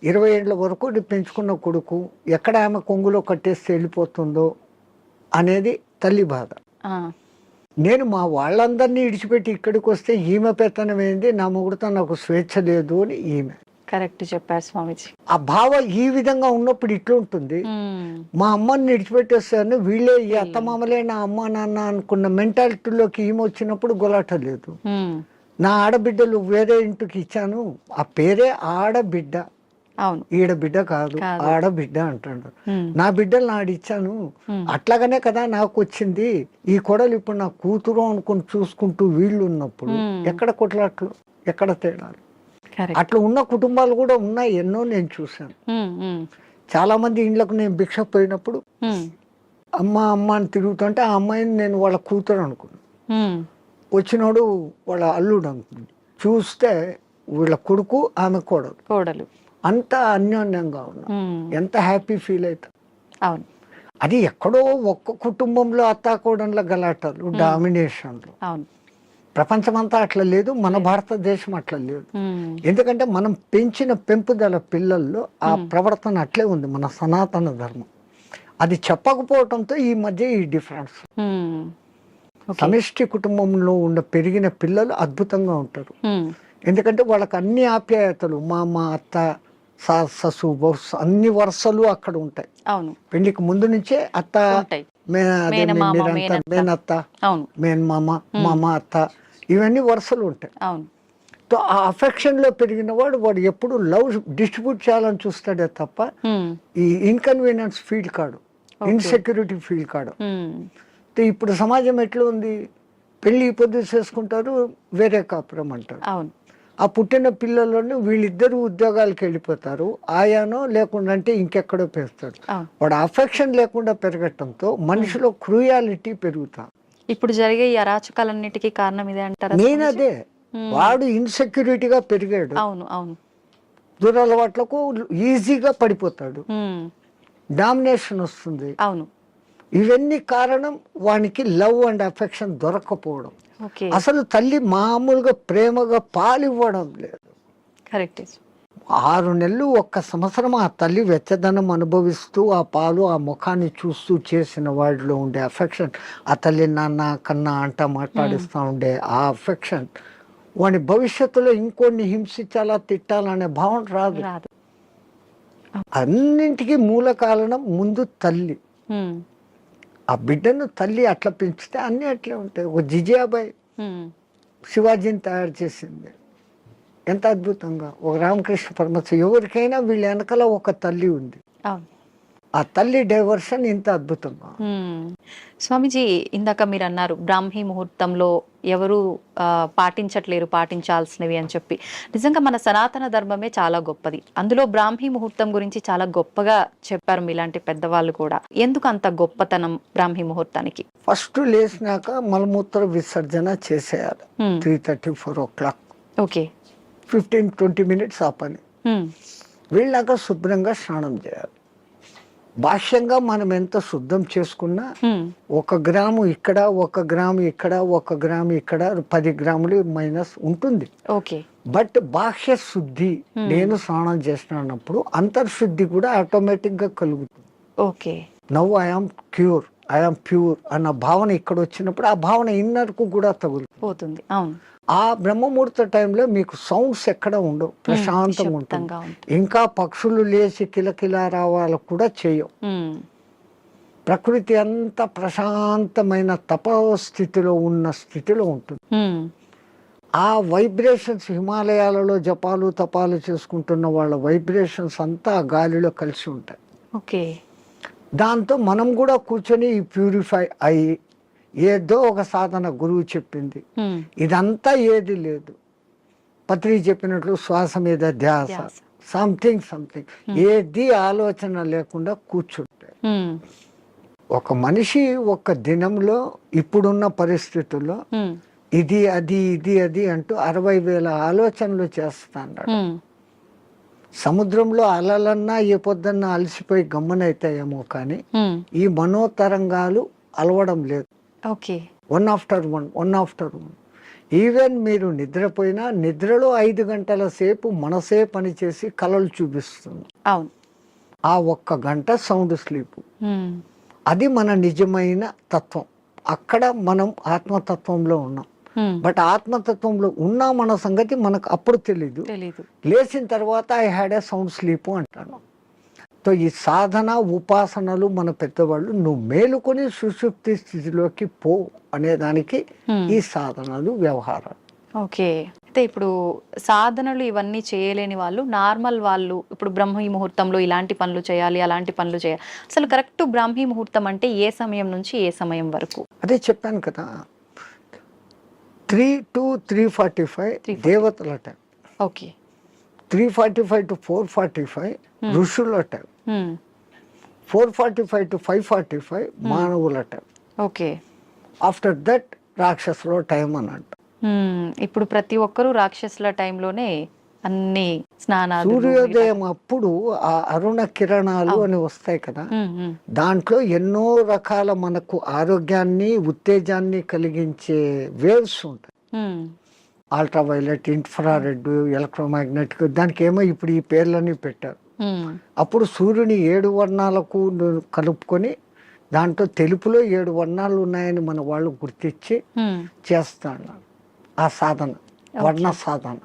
20 ఏళ్ల వరకు పెంచుకున్న కొడుకు ఎక్కడ ఆమె కొంగులో కట్టేస్తే వెళ్ళిపోతుందో అనేది తల్లి బాధ. నేను మా వాళ్ళందరినీ ఇడిచిపెట్టి ఇక్కడికి వస్తే ఈమె పెత్తనం ఏంది, నా మొగుడుతో నాకు స్వేచ్ఛ లేదు అని ఈమె. కరెక్ట్ చెప్పారు స్వామిజీ. ఆ భావ ఈ విధంగా ఉన్నప్పుడు ఇట్లా ఉంటుంది. మా అమ్మని విడిచిపెట్టేస్తాను, వీళ్ళే ఈ అత్తమామలే నా అమ్మ నాన్న అనుకున్న మెంటాలిటీలోకి ఈమె వచ్చినప్పుడు గొలాట లేదు. నా ఆడబిడ్డలు వేరే ఇంటికి ఇచ్చాను, ఆ పేరే ఆడబిడ్డ, అవును ఈడబిడ్డ కాదు ఆడబిడ్డ అంటాడు. నా బిడ్డలు నాడిచ్చాను, అట్లాగనే కదా నాకు వచ్చింది, ఈ కొడలు ఇప్పుడు నా కూతురు అనుకుని చూసుకుంటూ వీళ్ళు ఉన్నప్పుడు ఎక్కడ కొట్లాట్లు, ఎక్కడ తేడాలు. అట్లా ఉన్న కుటుంబాలు కూడా ఉన్నాయి, ఎన్నో నేను చూశాను. చాలా మంది ఇండ్లకు నేను భిక్ష పోయినప్పుడు అమ్మ అమ్మ అని తిరుగుతుంటే ఆ అమ్మాయిని నేను వాళ్ళ కూతురు అనుకున్నాను, వచ్చినోడు వాళ్ళ అల్లుడు అనుకున్నాను, చూస్తే వీళ్ళ కొడుకు ఆమె కోడలు, అంత అన్యోన్యంగా ఉన్నా, ఎంత హ్యాపీ ఫీల్ అవుతా. అవును, అది ఎక్కడో ఒక్క కుటుంబంలో అత్తాకోడన్ల గలాటాలు, డామినేషన్లు. అవును, ప్రపంచమంతా అట్లా లేదు, మన భారతదేశం అట్లా లేదు. ఎందుకంటే మనం పెంచిన పెంపుదల పిల్లల్లో ఆ ప్రవర్తన అట్లే ఉంది, మన సనాతన ధర్మం. అది చెప్పకపోవడంతో ఈ మధ్య ఈ డిఫరెన్స్. సమిష్టి కుటుంబంలో ఉన్న పెరిగిన పిల్లలు అద్భుతంగా ఉంటారు, ఎందుకంటే వాళ్ళకి అన్ని ఆప్యాయతలు, మా అత్త ససు అన్ని వరుసలు అక్కడ ఉంటాయి. అవును, పెళ్లికి ముందు నుంచే అత్త మేనత్త, మేనమామ, మామ, అత్త, ఇవన్నీ వరుసలు ఉంటాయి. సో ఆ అఫెక్షన్ లో పెరిగిన వాడు ఎప్పుడు లవ్ డిస్ట్రిబ్యూట్ చేయాలని చూస్తాడే తప్ప ఈ ఇన్కన్వీనియన్స్ ఫీల్ కాడు, ఇన్సెక్యూరిటీ ఫీల్ కాడు. ఇప్పుడు సమాజం ఎట్లా ఉంది, పెళ్లి పొద్దు చేసుకుంటారు, వేరే కాపురం అంటారు. ఆ పుట్టిన పిల్లలను వీళ్ళిద్దరు ఉద్యోగాలకు వెళ్ళిపోతారు, ఆయానో లేకుండా అంటే ఇంకెక్కడో పెంచుతాడు. వాడు అఫెక్షన్ లేకుండా పెరగటంతో మనిషిలో క్రూయాలిటీ పెరుగుతా. ఇప్పుడు జరిగే ఈ అరాచకాలన్నిటికీ కారణం ఇదే అంటారా? నేను అదే, వాడు ఇన్సెక్యూరిటీగా పెరిగాడు, అవును అవును, దురలవాట్లకు ఈజీగా పడిపోతాడు, డామినేషన్ వస్తుంది. అవును, ఇవన్నీ కారణం వానికి లవ్ అండ్ అఫెక్షన్ దొరకపోవడం. అసలు తల్లి మామూలుగా ప్రేమగా పాలు ఇవ్వడం లేదు. 6 నెలలు 1 సంవత్సరం ఆ తల్లి వెచ్చదనం అనుభవిస్తూ ఆ పాలు ఆ ముఖాన్ని చూస్తూ చేసిన వాడిలో ఉండే అఫెక్షన్, ఆ తల్లి నాన్న కన్నా అంట మాట్లాడిస్తూ ఉండే ఆ అఫెక్షన్ వాడి భవిష్యత్తులో ఇంకొన్ని హింసించాలా తిట్టాలనే భావన రాదు. అన్నింటికీ మూల కారణం ముందు తల్లి. ఆ బిడ్డను తల్లి అట్లా పెంచితే అన్ని అట్లే ఉంటాయి. ఒక జిజియాబాయి శివాజీని తయారు చేసింది ఎంత అద్భుతంగా, ఒక రామకృష్ణ పరమహంస, ఎవరికైనా వీళ్ళ వెనకాల ఒక తల్లి ఉంది. ఆ తల్లి డైవర్షన్ ఇంత అద్భుతంగా. స్వామిజీ, ఇందాక మీరు అన్నారు బ్రాహ్మీ ముహూర్తంలో ఎవరు పాటించట్లేరు పాటించాల్సినవి అని చెప్పి. నిజంగా మన సనాతన ధర్మమే చాలా గొప్పది, అందులో బ్రాహ్మీ ముహూర్తం గురించి చాలా గొప్పగా చెప్పారు మీలాంటి పెద్దవాళ్ళు కూడా. ఎందుకు అంత గొప్పతనం బ్రాహ్మీ ముహూర్తానికి? ఫస్ట్ లేచినాక మలమూత్ర విసర్జన చేసేయాలి 3:30-4 o'clock. ఓకే, 15-20 minutes ఆ పని. వీళ్ళాక శుభ్రంగా స్నానం చేయాలి. భాష్యంగా మనం ఎంత శుద్ధం చేసుకున్నా 1 గ్రాము ఇక్కడ, 1 గ్రాము ఇక్కడ, 1 గ్రాము ఇక్కడ, 10 గ్రాములు మైనస్ ఉంటుంది. బట్ బాహ్య శుద్ధి, నేను స్నానం చేసినప్పుడు అంతర్శుద్ధి కూడా ఆటోమేటిక్ గా కలుగుతుంది. Now I am cure, I am pure అన్న భావన ఇక్కడ వచ్చినప్పుడు ఆ భావన ఇన్నర్ కు కూడా తగులుతుంది. ఆ బ్రహ్మముహూర్త టైంలో మీకు సౌండ్స్ ఎక్కడ ఉండవు, ప్రశాంతంగా ఉంటుంది. ఇంకా పక్షులు లేచి కిలకిలా రావాలకు కూడా చేయవు. ప్రకృతి అంతా ప్రశాంతమైన తపస్థితిలో ఉన్న స్థితిలో ఉంటుంది. ఆ వైబ్రేషన్స్ హిమాలయాలలో జపాలు తపాలు చేసుకుంటున్న వాళ్ళ వైబ్రేషన్స్ అంతా ఆ గాలిలో కలిసి ఉంటాయి. ఓకే. దాంతో మనం కూడా కూర్చొని ప్యూరిఫై అయ్యి ఏదో ఒక సాధన గురువు చెప్పింది ఇదంతా ఏది లేదు. పత్రి చెప్పినట్లు శ్వాస మీద ధ్యాస, సంథింగ్ ఏది ఆలోచన లేకుండా కూర్చుంటే ఒక మనిషి ఒక దినంలో ఇప్పుడున్న పరిస్థితుల్లో ఇది అది అంటూ 60,000 ఆలోచనలు చేస్తాడు. సముద్రంలో అలలన్నా ఏ పొద్దున్నా అలసిపోయి గమ్మనైతాయేమో కానీ ఈ మనోతరంగాలు అలవడం లేదు. Okay. One after one. Even మీరు నిద్రపోయినా నిద్రలో 5 గంటల సేపు మనసే పనిచేసి కలలు చూపిస్తుంది. అవును. ఆ 1 గంట సౌండ్ స్లీప్. అది మన నిజమైన తత్వం. అక్కడ మనం ఆత్మతత్వంలో ఉన్నాం. బట్ ఆత్మతత్వంలో ఉన్న మన సంగతి మనకు అప్పుడు తెలీదు. లేచిన తర్వాత I had a sound sleep అంటాను. సో ఈ సాధన ఉపాసనలు మన పెద్దవాళ్ళు నువ్వు మేలుకొని సుషుప్తి స్థితిలోకి పో అనేదానికి ఈ సాధనలు వ్యవహారాలు. ఓకే. అయితే ఇప్పుడు సాధనలు ఇవన్నీ చేయలేని వాళ్ళు, నార్మల్ వాళ్ళు ఇప్పుడు బ్రహ్మీ ముహూర్తంలో ఇలాంటి పనులు చేయాలి, అలాంటి పనులు చేయాలి, అసలు కరెక్ట్ బ్రాహ్మీ ముహూర్తం అంటే ఏ సమయం నుంచి ఏ సమయం వరకు? అదే చెప్పాను కదా, 3 to 3:45 దేవతల టైం. ఓకే. 3:45 to 4:45 ఋషుల టైం. 4:45 to 5:45 మానవుల టైం. ఓకే. ఆఫ్టర్ దట్ రాక్షసుల టైం అన్నట్టు. ఇప్పుడు ప్రతి ఒక్కరూ రాక్షసుల టైంలోనే అన్ని స్నానాలు. సూర్యోదయం అప్పుడు ఆ అరుణ కిరణాలు అని వస్తాయి కదా, దాంట్లో ఎన్నో రకాల మనకు ఆరోగ్యాన్ని ఉత్తేజాన్ని కలిగించే వేవ్స్ ఉంటాయి. అల్ట్రావైలెట్, ఇన్ఫ్రారెడ్, ఎలక్ట్రోమాగ్నెటిక్, దానికి ఏమో ఇప్పుడు ఈ పేర్లన్నీ పెట్టారు. అప్పుడు సూర్యుని 7 వర్ణాలకు కలుపుకొని దాంట్లో తెలుపులో 7 వర్ణాలు ఉన్నాయని మన వాళ్ళు గుర్తించి చేస్తాను ఆ సాధన, వర్ణ సాధన.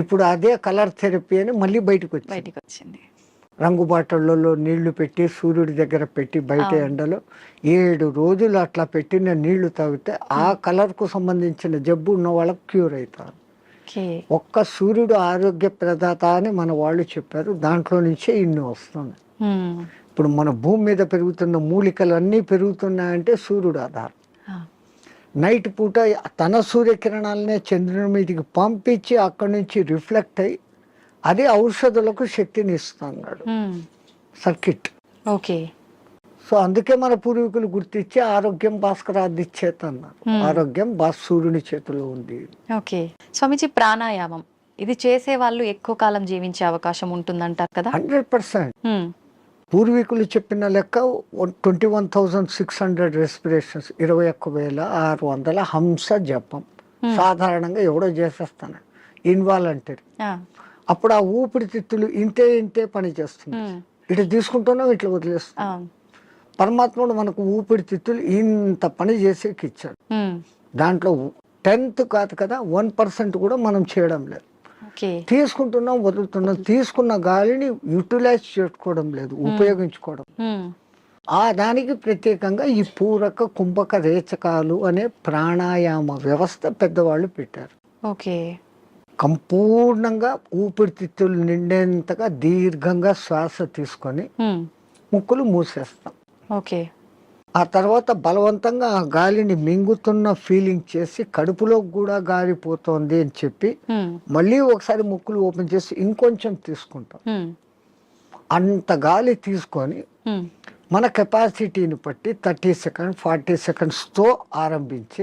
ఇప్పుడు అదే కలర్ థెరపీ అని మళ్ళీ బయటకు వచ్చింది. రంగు బాటళ్లలో నీళ్లు పెట్టి సూర్యుడి దగ్గర పెట్టి బయట ఎండలో 7 రోజులు అట్లా పెట్టిన నీళ్లు తాగితే ఆ కలర్ కు సంబంధించిన జబ్బు ఉన్న వాళ్ళకి క్యూర్ అవుతారు. ఒక్క సూర్యుడు ఆరోగ్య ప్రదాత అని మన వాళ్ళు చెప్పారు. దాంట్లో నుంచే ఇన్ని వస్తున్నాయి. ఇప్పుడు మన భూమి మీద పెరుగుతున్న మూలికలు అన్నీ పెరుగుతున్నాయంటే సూర్యుడు ఆధారం. నైట్ పూట తన సూర్యకిరణాలనే చంద్రుని మీదకి పంపించి అక్కడి నుంచి రిఫ్లెక్ట్ అయ్యి అది ఔషధులకు శక్తిని ఇస్తున్నాడు సర్కిట్. ఓకే. సో అందుకే మన పూర్వీకులు గుర్తించి ఆరోగ్యం భాస్కరాది చేత అన్నారు. ఆరోగ్యం సూర్యుని చేతిలో ఉంది. ఓకే. స్వామిజీ, ప్రాణాయామం ఇది చేసే వాళ్ళు ఎక్కువ కాలం జీవించే అవకాశం ఉంటుందంటారు కదా? 100%. పూర్వీకులు చెప్పిన లెక్క 21,600 రెస్పిరేషన్స్, 21,600 హంస జపం సాధారణంగా ఎవడో చేసేస్తాను ఇన్వాలంటరీ. అప్పుడు ఆ ఊపిరితిత్తులు ఇంతే పని చేస్తుంది. ఇటు తీసుకుంటున్నాం, ఇట్లా వదిలేస్తున్నాం. పరమాత్ముడు మనకు ఊపిరితిత్తులు ఇంత పని చేసేకి ఇచ్చాడు. దాంట్లో 10th కాదు కదా, 1% కూడా మనం చేయడం లేదు. తీసుకుంటున్నాం, వదులుతున్నాం. తీసుకున్న గాలిని యూటిలైజ్ చేసుకోవడం లేదు, ఉపయోగించుకోవడం. ఆ దానికి ప్రత్యేకంగా ఈ పూరక కుంభక రేచకాలు అనే ప్రాణాయామ వ్యవస్థ పెద్దవాళ్ళు పెట్టారు. ఓకే. సంపూర్ణంగా ఊపిరితిత్తులు నిండేంతగా దీర్ఘంగా శ్వాస తీసుకొని ముక్కులు మూసేస్తాం. ఓకే. ఆ తర్వాత బలవంతంగా ఆ గాలిని మింగుతున్న ఫీలింగ్ చేసి కడుపులో కూడా గాలి పోతోంది అని చెప్పి మళ్ళీ ఒకసారి ముక్కులు ఓపెన్ చేసి ఇంకొంచెం తీసుకుంటాం. అంత గాలి తీసుకొని మన కెపాసిటీని బట్టి 30 seconds 40 secondsతో ఆరంభించి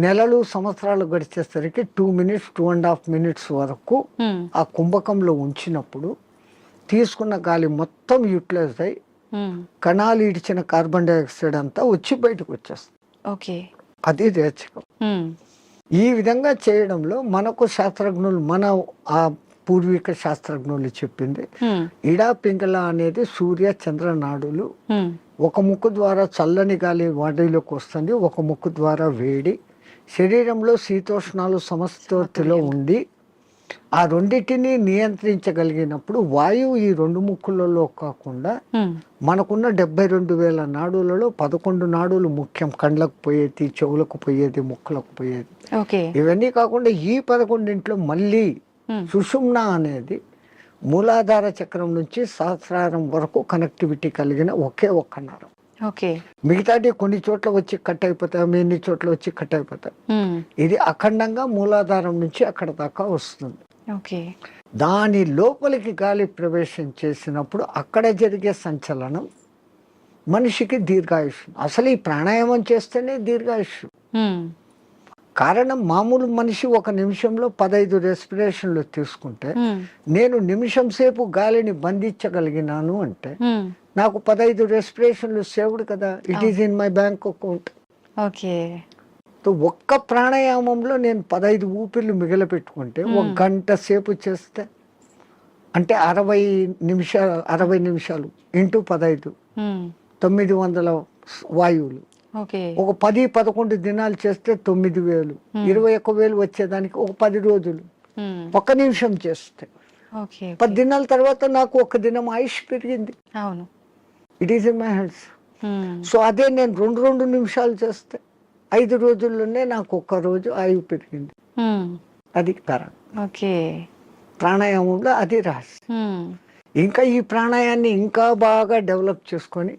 నెలలు సంవత్సరాలు గడిచేసరికి 2 minutes 2.5 minutes వరకు ఆ కుంభకంలో ఉంచినప్పుడు తీసుకున్న గాలి మొత్తం యూటిలైజ్ అయ్యి కణాలు ఇడిచిన కార్బన్ డైఆక్సైడ్ అంతా వచ్చి బయటకు వచ్చేస్తుంది. అది రేచకం. ఈ విధంగా చేయడంలో మనకు శాస్త్రజ్ఞులు, మన ఆ పూర్వీక శాస్త్రజ్ఞులు చెప్పింది ఇడా పింగళ అనేది సూర్య చంద్ర నాడులు. ఒక ముక్కు ద్వారా చల్లని గాలి బాడీలోకి వస్తుంది, ఒక ముక్కు ద్వారా వేడి. శరీరంలో శీతోష్ణాలు సమస్థితిలో ఉండి ఆ రెండింటిని నియంత్రించగలిగినప్పుడు వాయువు ఈ రెండు ముక్కులలో కాకుండా మనకున్న 72,000 నాడులలో 11 నాడులు ముఖ్యం. కండ్లకు పోయేది, చెవులకు పోయేది, ముక్కులకు పోయేది. ఓకే. ఇవన్నీ కాకుండా ఈ 11 మళ్ళీ సుషుమ్న అనేది మూలాధార చక్రం నుంచి సహస్రారం వరకు కనెక్టివిటీ కలిగిన ఒకే ఒక్క నరం. ఓకే. మిగతాది కొన్ని చోట్ల వచ్చి కట్ అయిపోతాయి, ఎన్ని చోట్ల వచ్చి కట్ అయిపోతాయి. ఇది అఖండంగా మూలాధారం నుంచి అక్కడ దాకా వస్తుంది. ఓకే. దాని లోపలికి గాలి ప్రవేశం చేసినప్పుడు అక్కడ జరిగే సంచలనం మనిషికి దీర్ఘాయుష్. అసలు ఈ ప్రాణాయామం చేస్తేనే దీర్ఘాయుష్. కారణం మామూలు మనిషి ఒక నిమిషంలో 15 రెస్పిరేషన్లు తీసుకుంటే నేను నిమిషం సేపు గాలిని బంధించగలిగినాను అంటే నాకు 15 రెస్పిరేషన్లు సేవ్డ్ కదా. It is in my bank account. Okay. ఒక్క ప్రాణాయామంలో నేను 15 ఊపిర్లు మిగిలిపెట్టుకుంటే 1 గంట సేపు చేస్తే అంటే 60 నిమిషాలు ఇంటూ 15 900 వాయువులు. ఒక 10-11 దినాలు చేస్తే 9,000 21,000 వచ్చేదానికి ఒక 10 రోజులు 1 నిమిషం చేస్తే 10 దినాల తర్వాత నాకు 1 దినం ఆయుష్ పెరిగింది. అవును. It is in my hands. So అదే నేను 2 నిమిషాలు చేస్తే 5 రోజుల్లోనే నాకు 1 రోజు ఆయువు పెరిగింది. అది కారణం. ఓకే. ప్రాణాయామంలో అది రహస్యం. ఇంకా ఈ ప్రాణాయాన్ని ఇంకా బాగా డెవలప్ చేసుకొని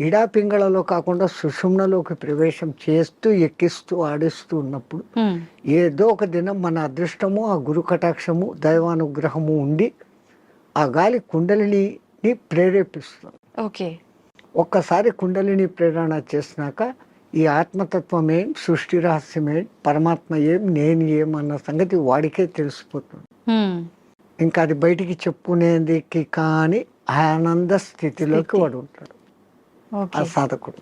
ఇడా పింగళలో కాకుండా సుషుమ్నలోకి ప్రవేశం చేస్తూ ఎక్కిస్తూ ఆడిస్తూ ఉన్నప్పుడు ఏదో ఒక దినం మన అదృష్టము, ఆ గురు కటాక్షము, దైవానుగ్రహము ఉండి ఆ గాలి కుండలిని ప్రేరేపిస్తుంది. ఓకే. ఒక్కసారి కుండలిని ప్రేరణ చేసినాక ఈ ఆత్మతత్వం ఏం, సృష్టి రహస్యం ఏం, పరమాత్మ ఏం, నేను ఏం అన్న సంగతి వాడికే తెలిసిపోతుంది. ఇంకా అది బయటికి చెప్పుకునేందుకు కానీ ఆనంద స్థితిలోకి వాడు ఉంటాడు ఆ సాధకుడు.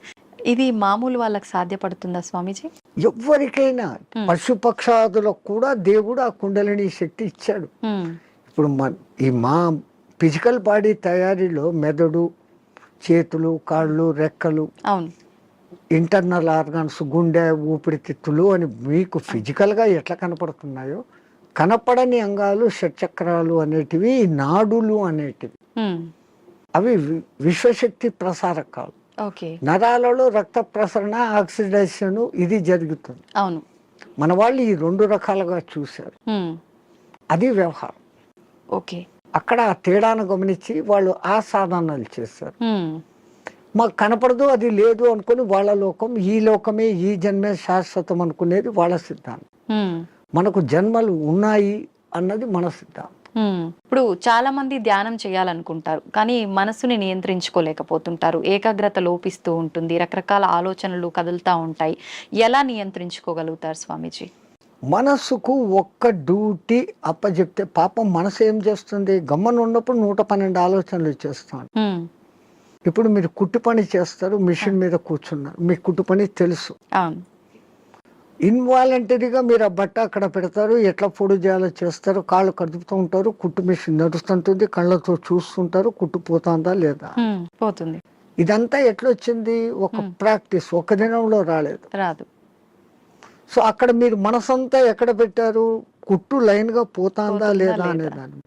ఇది మామూలు వాళ్ళకి సాధ్యపడుతుందా స్వామీజీ? ఎవరికైనా పశుపక్షాదులకు కూడా దేవుడు ఆ కుండలిని శక్తి ఇచ్చాడు. ఇప్పుడు మా ఫిజికల్ బాడీ తయారీలో మెదడు, చేతులు, కాళ్ళు, రెక్కలు, ఇంటర్నల్ ఆర్గాన్స్, గుండె, ఊపిరితిత్తులు అని మీకు ఫిజికల్గా ఎట్లా కనపడుతున్నాయో కనపడని అంగాలు, షట్చక్రాలు అనేటివి, నాడులు అనేటివి, అవి విశ్వశక్తి ప్రసారకాలు. నరాలలో రక్త ప్రసరణ, ఆక్సిడేషన్ ఇది జరుగుతుంది. అవును. మన వాళ్ళు ఈ 2 రకాలుగా చూశారు. అది వ్యవహారం. ఓకే. అక్కడ ఆ తేడాను గమనించి వాళ్ళు ఆ సాధనాలు చేశారు. మాకు కనపడదు, అది లేదు అనుకుని వాళ్ళ లోకం, ఈ లోకమే, ఈ జన్మే శాశ్వతం అనుకునేది వాళ్ళ సిద్ధాంతం. మనకు జన్మలు ఉన్నాయి అన్నది మన సిద్ధాంతం. ఇప్పుడు చాలా మంది ధ్యానం చేయాలనుకుంటారు కానీ మనసుని నియంత్రించుకోలేకపోతుంటారు. ఏకాగ్రత లోపిస్తూ ఉంటుంది, రకరకాల ఆలోచనలు కదులుతూ ఉంటాయి. ఎలా నియంత్రించుకోగలుగుతారు స్వామీజీ? మనసుకు ఒక్క డ్యూటీ అప్పచెప్తే పాపం మనసు ఏం చేస్తుంది? గమ్మన ఉన్నప్పుడు 112 ఆలోచనలు చేస్తాను. ఇప్పుడు మీరు కుట్టు పని చేస్తారు, మిషన్ మీద కూర్చున్నారు, మీకు కుట్టు పని తెలుసు. ఇన్వాలంటరీగా మీరు ఆ బట్ట అక్కడ పెడతారు, ఎట్లా పొడి చేయాలో చేస్తారు, కాళ్ళు కదుపుతూ ఉంటారు, కుట్టు మిషన్ నడుస్తుంటుంది, కళ్ళతో చూస్తుంటారు, కుట్టు పోతుందా లేదా పోతుంది. ఇదంతా ఎట్లా వచ్చింది? ఒక ప్రాక్టీస్, ఒక దినంలో రాదు. సో అక్కడ మీరు మనసంతా ఎక్కడ పెట్టారు? కుట్టు లైన్ గా పోతుందా లేదా అనేదాన్ని.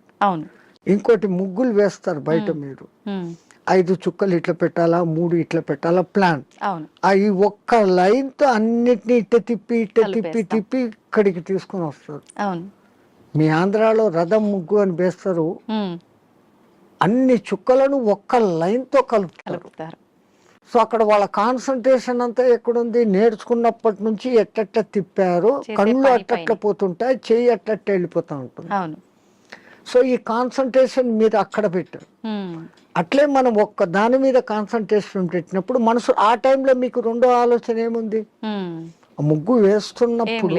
ఇంకోటి ముగ్గులు వేస్తారు బయట, మీరు 5 చుక్కలు ఇట్లా పెట్టాలా, 3 ఇట్లా పెట్టాలా ప్లాన్. ఈ ఒక్క లైన్ తో అన్నిటినీ ఇట్ట తిప్పి ఇక్కడికి తీసుకుని వస్తారు. మీ ఆంధ్రాలో రథం ముగ్గు అని వేస్తారు, అన్ని చుక్కలను ఒక్క లైన్ తో కలుపుతారు. సో అక్కడ వాళ్ళ కాన్సన్ట్రేషన్ అంతా ఎక్కడుంది? నేర్చుకున్నప్పటి నుంచి ఎట్ట తిప్పారు, కళ్ళు అట్ట పోతుంటాయి, చెయ్యి అట్ట వెళ్ళిపోతా ఉంటుంది. సో ఈ కాన్సన్ట్రేషన్ మీరు అక్కడ పెట్టారు. అట్లే మనం ఒక్క దాని మీద కాన్సన్ట్రేషన్ పెట్టినప్పుడు మనసు ఆ టైంలో మీకు రెండో ఆలోచన ఏముంది? ముగ్గు వేస్తున్నప్పుడు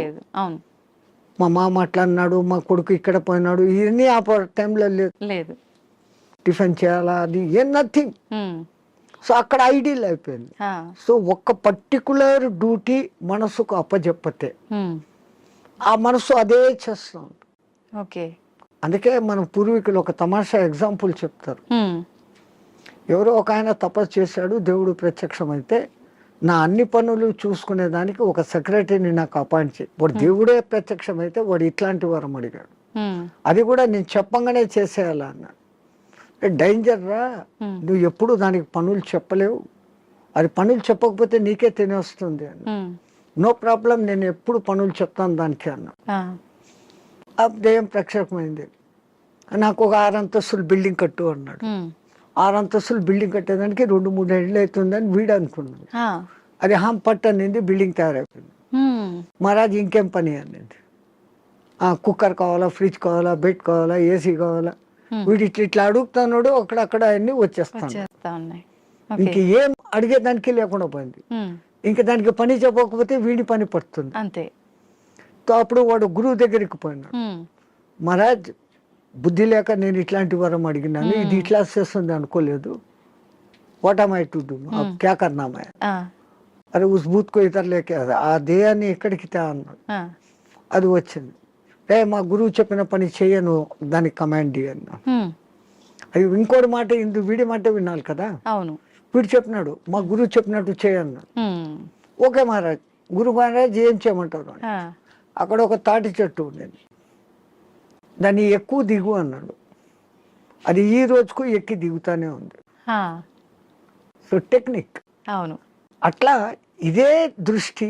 మా మామ అట్లా అన్నాడు, మా కొడుకు ఇక్కడ పోయినాడు, ఇవన్నీ ఆ టైంలో లేదు. టిఫిన్ చేయాలా, అది ఏం నథింగ్. సో అక్కడ ఐడియల్ అయిపోయింది. సో ఒక్క పర్టికులర్ డ్యూటీ మనసుకు అప్పచెప్పతే ఆ మనసు అదే చేస్తూ ఉంటుంది. అందుకే మన పూర్వీకులు ఒక తమాషా ఎగ్జాంపుల్ చెప్తారు. ఎవరో ఒక ఆయన తపస్సు చేశాడు, దేవుడు ప్రత్యక్షమైతే నా అన్ని పనులు చూసుకునేదానికి ఒక సెక్రటరీని నాకు అపాయింట్ చేయి. వాడు దేవుడే ప్రత్యక్షమైతే వాడు ఇట్లాంటి వరం అడిగాడు. అది కూడా నేను చెప్పంగానే చేసేయాలా అన్నాడు. డేంజర్ రా, నువ్వు ఎప్పుడు దానికి పనులు చెప్పలేవు, అది పనులు చెప్పకపోతే నీకే తినేస్తుంది అన్న. నో ప్రాబ్లం, నేను ఎప్పుడు పనులు చెప్తాను దానికి అన్నా. ఆ దెయ్యం ప్రక్షేపమైంది. నాకు ఒక 6 అంతస్తులు బిల్డింగ్ కట్టు అన్నాడు. 6 అంతస్తులు బిల్డింగ్ కట్టేదానికి 2-3 ఏళ్ళు అవుతుందని వీడు అనుకున్నాడు. అది పట్టు అనింది, బిల్డింగ్ తయారైపోయింది. మహారాజ్ ఇంకేం పని అనింది. కుక్కర్ కావాలా, ఫ్రిడ్జ్ కావాలా, బెడ్ కావాలా, ఏసీ కావాలా, వీడు ఇట్లా అడుగుతున్నాడు. అక్కడక్కడ అన్ని వచ్చేస్తాను. ఇంక ఏం అడిగేదానికి లేకుండా పోయింది. ఇంకా దానికి పని చెప్పకపోతే వీడి పని పడుతుంది అంతే. అప్పుడు వాడు గురువు దగ్గరికి పోయినాడు. మహారాజ్, బుద్ధి లేక నేను ఇట్లాంటి వరం అడిగినాను, ఇది ఇట్లా చేస్తుంది అనుకోలేదు. What am I to do, క్యా కర్నా మై? అరే ఉస్ భూత్ కో ఇతర్ లేకే, ఆ దేయాన్ని ఎక్కడికి తా అన్నాడు. అది వచ్చింది. మా గురువు చెప్పిన పని చెయ్యను, దానికి కమాండ్ అన్నా. అది ఇంకోటి మాట, వీడి మాట వినాలి కదా. అవును, వీడు చెప్పినాడు, మా గురువు చెప్పినట్టు చేయన్నాడు. ఓకే మహారాజ్, గురు మహారాజ్ ఏం చేయమంటారు? అక్కడ ఒక తాటి చెట్టు ఉండేది, దాన్ని ఎక్కువ దిగు అన్నాడు. అది ఈ రోజుకు ఎక్కి దిగుతానే ఉంది. So technique. అవును, అట్లా ఇదే దృష్టి,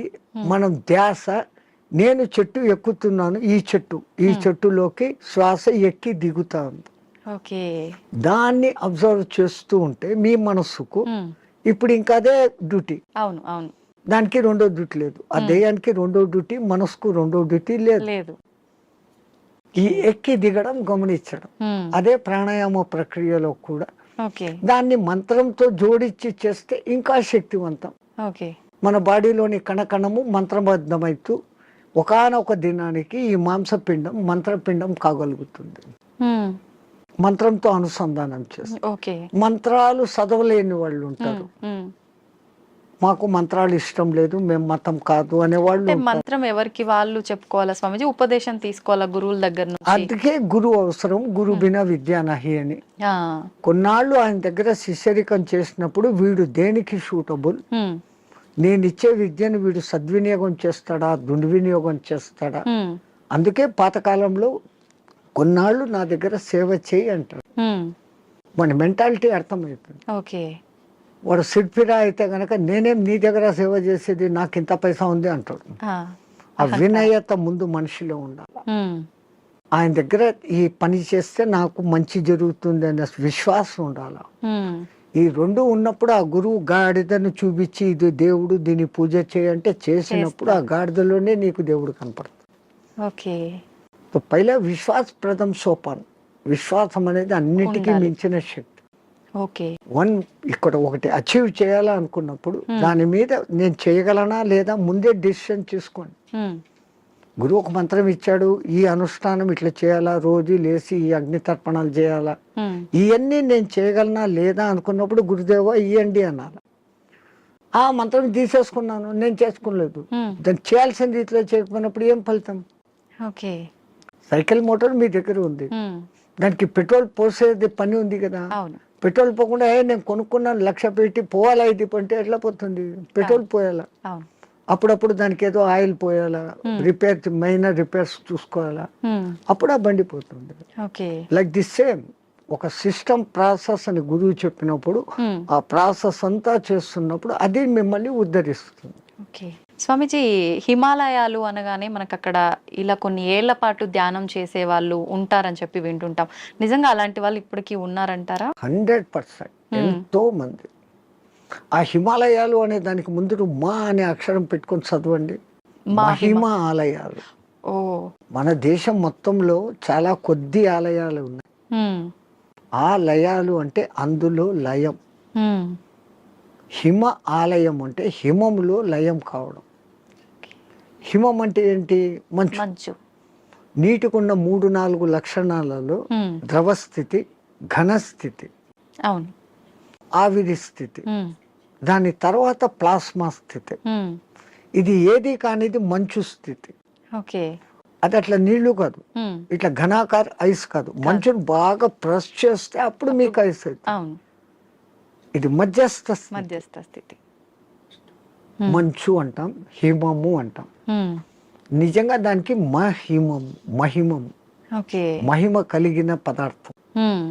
మనం ధ్యాస, నేను చెట్టు ఎక్కుతున్నాను, ఈ చెట్టులోకి శ్వాస ఎక్కి దిగుతాను, దాన్ని అబ్జర్వ్ చేస్తూ ఉంటే మీ మనస్సుకు ఇప్పుడు ఇంకా అదే డ్యూటీ. అవును అవును, దానికి రెండో డ్యూటీ లేదు. ఆ దయ్యానికి రెండో డ్యూటీ, మనసుకు రెండో డ్యూటీ లేదు. ఈ ఎక్కి దిగడం గమనించడం, అదే ప్రాణాయామ ప్రక్రియలో కూడా. దాన్ని మంత్రంతో జోడించి చేస్తే ఇంకా శక్తివంతం. మన బాడీలోని కణకణము మంత్రబద్ధమైతూ ఒకానొక దినానికి ఈ మాంసపిండం మంత్రపిండం కాగలుగుతుంది. మంత్రంతో అనుసంధానం చేస్తారు. మంత్రాలు చదవలేని వాళ్ళు ఉంటారు, మాకు మంత్రాలు ఇష్టం లేదు, మేము మతం కాదు అనేవాళ్ళు. మంత్రం ఎవరికి వాళ్ళు చెప్పుకోవాలా స్వామిజీ, ఉపదేశం తీసుకోవాలా గురువుల దగ్గర నుంచి. అందుకే గురువు అవసరం, గురు బినా విద్యా నహి అని. కొన్నాళ్ళు ఆయన దగ్గర శిష్యరికం చేసినప్పుడు వీడు దేనికి సూటబుల్, నేను ఇచ్చే విద్యను వీడు సద్వినియోగం చేస్తాడా, దుర్వినియోగం చేస్తాడా. అందుకే పాతకాలంలో కొన్నాళ్ళు నా దగ్గర సేవ చేయి అంటారు. మన మెంటాలిటీ అర్థమవుతుంది. వాడు సిడ్ఫిరా అయితే గనక నేనేం నీ దగ్గర సేవ చేసేది, నాకు ఇంత పైసా ఉంది అంటాడు. ఆ వినయత ముందు మనిషిలో ఉండాలి. ఆయన దగ్గర ఈ పని చేస్తే నాకు మంచి జరుగుతుంది అనే విశ్వాసం ఉండాలి. ఈ రెండు ఉన్నప్పుడు ఆ గురువు గాడిదను చూపించి ఇది దేవుడు, దీని పూజ చేయంటే చేసినప్పుడు ఆ గాడిదలోనే నీకు దేవుడు కనపడుతుంది. పైలా విశ్వాస ప్రథం సోపాన్. విశ్వాసం అనేది అన్నిటికీ మించిన శక్తి. ఇక్కడ ఒకటి అచీవ్ చేయాలా అనుకున్నప్పుడు దాని మీద నేను చేయగలనా లేదా ముందే డిసిషన్ తీసుకోండి. గురువు ఒక మంత్రం ఇచ్చాడు, ఈ అనుష్ఠానం ఇట్లా చేయాలా, రోజు లేచి ఈ అగ్ని తర్పణాలు చేయాలా, ఇవన్నీ నేను చేయగలనా లేదా అనుకున్నప్పుడు గురుదేవా ఇయ్యండి అనాలి. ఆ మంత్రం తీసేసుకున్నాను, నేను చేసుకోలేదు, దాన్ని చేయాల్సిన రీతిలో చేయకపోయినప్పుడు ఏం ఫలితం? సైకిల్ మోటార్ మీ దగ్గర ఉంది, దానికి పెట్రోల్ పోసేది పని ఉంది కదా. పెట్రోల్ పోకుండా నేను కొనుక్కున్నాను 1,00,000 పెట్టి పోవాలా, ఇది అంటే ఎట్లా పోతుంది? పెట్రోల్ పోయాలా, అప్పుడప్పుడు దానికి ఏదో ఆయిల్ పోయాలా, మైనర్ రిపేర్స్ చూసుకోవాలా, అప్పుడు ఆ బండి పోతుంది. లైక్ దిస్ సేమ్ ఒక సిస్టమ్ ప్రాసెస్ అని గురువు చెప్పినప్పుడు ఆ ప్రాసెస్ అంతా చేస్తున్నప్పుడు అది మిమ్మల్ని ఉద్ధరిస్తుంది. స్వామిజీ, హిమాలయాలు అనగానే మనకు అక్కడ ఇలా కొన్ని ఏళ్ల పాటు ధ్యానం చేసే వాళ్ళు ఉంటారని చెప్పి వింటుంటాం. నిజంగా అలాంటి వాళ్ళు ఇప్పటికీ ఉన్నారంటారా? 100%. ఎంతో మంది. ఆ హిమాలయాలు అనే దానికి ముందు మా అనే అక్షరం పెట్టుకొని చదవండి. మహిమ ఆలయాలు. మన దేశం మొత్తంలో చాలా కొద్ది ఆలయాలు ఉన్నాయి. ఆ లయాలు అంటే అందులో లయం. హిమ ఆలయం అంటే హిమములో లయం కావడం. హిమం అంటే ఏంటి? మంచు. నీటికున్న 3-4 లక్షణాలలో ద్రవస్థితి, ఘనస్థితి, ఆవిరి స్థితి, దాని తర్వాత ప్లాస్మా స్థితి. ఇది ఏది కానిది మంచు స్థితి. అది అట్లా నీళ్లు కాదు, ఇట్లా ఘనాకార ఐస్ కాదు. మంచును బాగా ప్రెస్ చేస్తే అప్పుడు మీకు ఐస్ అవుతుంది. ఇది మధ్యస్థ స్థితి. మంచు అంటాం, హిమము అంటాం. నిజంగా దానికి మహిమం. ఓకే. మహిమ కలిగిన పదార్థం. హ్మ్.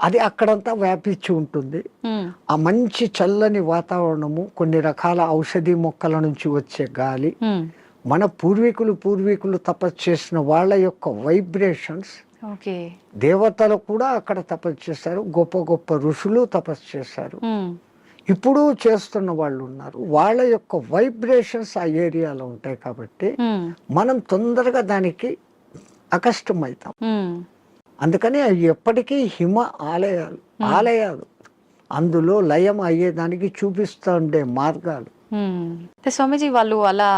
అది అక్కడంతా వ్యాపించి ఉంటుంది. హ్మ్. ఆ మంచి చల్లని వాతావరణము, కొన్ని రకాల ఔషధి మొక్కల నుంచి వచ్చే గాలి, హ్మ్. మన పూర్వీకులు తపస్సు చేసిన వాళ్ళ యొక్క వైబ్రేషన్స్, ఓకే. దేవతలు కూడా అక్కడ తపస్సు చేశారు, గొప్ప గొప్ప ఋషులు తపస్సు చేశారు, హ్మ్. ఇప్పుడు చేస్తున్న వాళ్ళు ఉన్నారు. వాళ్ళ యొక్క వైబ్రేషన్స్ ఆ ఏరియాలో ఉంటాయి కాబట్టి హ్మ్. మనం తొందరగా దానికి అకష్టమవుతాం. హ్మ్. అందుకని అవి ఎప్పటికీ హిమ ఆలయాలు అందులో లయం అయ్యేదానికి చూపిస్తూ ఉండే మార్గాలు. అయితే స్వామీజీ వాళ్ళు అలా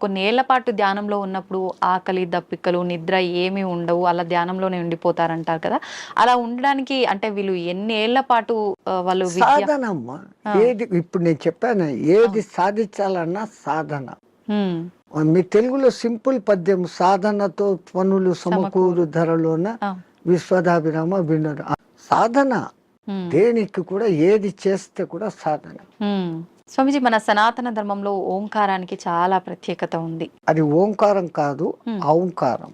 కొన్ని ఏళ్ల పాటు ధ్యానంలో ఉన్నప్పుడు ఆకలి దప్పికలు నిద్ర ఏమీ ఉండవు, అలా ధ్యానంలోనే ఉండిపోతారంటారు కదా. అలా ఉండడానికి అంటే వీళ్ళు ఎన్ని ఏళ్ల పాటు వాళ్ళు సాధనమ్మ. ఏది ఇప్పుడు నేను చెప్పాను, ఏది సాధించాలన్నా సాధన. మీ తెలుగులో సింపుల్ పద్యం, సాధనతో పనులు సమకూరు ధరలోన విశ్వదాభిరామ వినరు. సాధన దేనికి కూడా, ఏది చేస్తే కూడా సాధన. స్వామిజీ, మన సనాతన ధర్మంలో ఓంకారానికి చాలా ప్రత్యేకత ఉంది. అది ఓంకారం కాదు, ఔంకారం.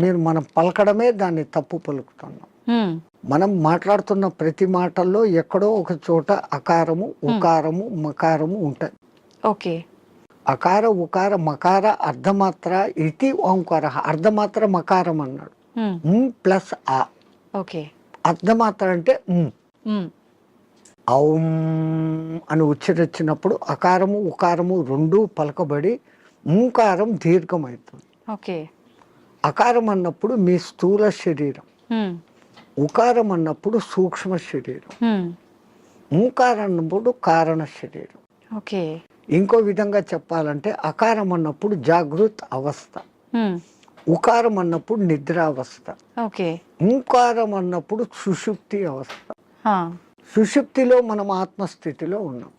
మీరు మనం పలకడమే దాన్ని తప్పు పలుకుతున్నాం. మనం మాట్లాడుతున్న ప్రతి మాటల్లో ఎక్కడో ఒక చోట అకారము, ఉకారము, మకారము ఉంటాయి. ఓకే. అకార ఉకార మకార అర్ధమాత్ర ఇది ఓంకార. అర్ధమాత్ర మకారం అన్నాడు, ప్లస్ ఆ. ఓకే. అర్ధమాత్ర అంటే ఔం అని ఉచ్చరించినప్పుడు అకారము ఉకారము రెండు పలకబడి ఓంకారం దీర్ఘమవుతుంది. ఓకే. అకారం అన్నప్పుడు మీ స్థూల శరీరం, ఉకారం అన్నప్పుడు సూక్ష్మ శరీరం, ఓంకారం అన్నప్పుడు కారణ శరీరం. ఓకే. ఇంకో విధంగా చెప్పాలంటే అకారం అన్నప్పుడు జాగృత్ అవస్థ, ఉకారం అన్నప్పుడు నిద్రావస్థ, ఓంకారం అన్నప్పుడు సుషుప్తి అవస్థ. సుషుప్తిలో మనం ఆత్మస్థితిలో ఉన్నాం.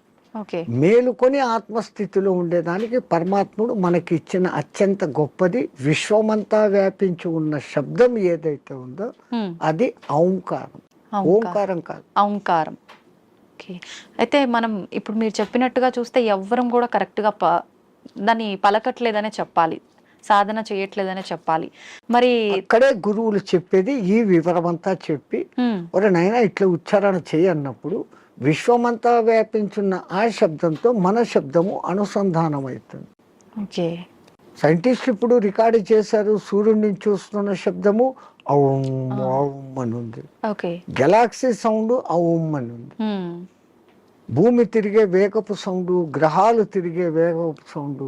మేలుకొని ఆత్మస్థితిలో ఉండేదానికి పరమాత్ముడు మనకి ఇచ్చిన అత్యంత గొప్పది, విశ్వమంతా వ్యాపించి ఉన్న శబ్దం ఏదైతే ఉందో అది ఓంకారం. ఓంకారం కాదు, ఓంకారం. అయితే మనం ఇప్పుడు మీరు చెప్పినట్టుగా చూస్తే ఎవ్వరం కూడా కరెక్ట్గా దాన్ని పలకట్లేదనే చెప్పాలి, సాధన చేయట్లేదనే చెప్పాలి. మరి అక్కడే గురువులు చెప్పేది ఈ వివరమంతా చెప్పి, ఒరే నాయనా ఇట్లా ఉచ్చారణ చేయన్నప్పుడు విశ్వమంతా వ్యాపించున్న ఆ శబ్దంతో మన శబ్దము అనుసంధానం అవుతుంది. ఓకే. సైంటిస్ట్ ఇప్పుడు రికార్డు చేశారు, సూర్యుడి నుంచి చూస్తున్న శబ్దము ఔం ఔం అని ఉంది. గెలాక్సీ సౌండ్ ఔం అని ఉంది. భూమి తిరిగే వేగపు సౌండ్, గ్రహాలు తిరిగే వేగపు సౌండ్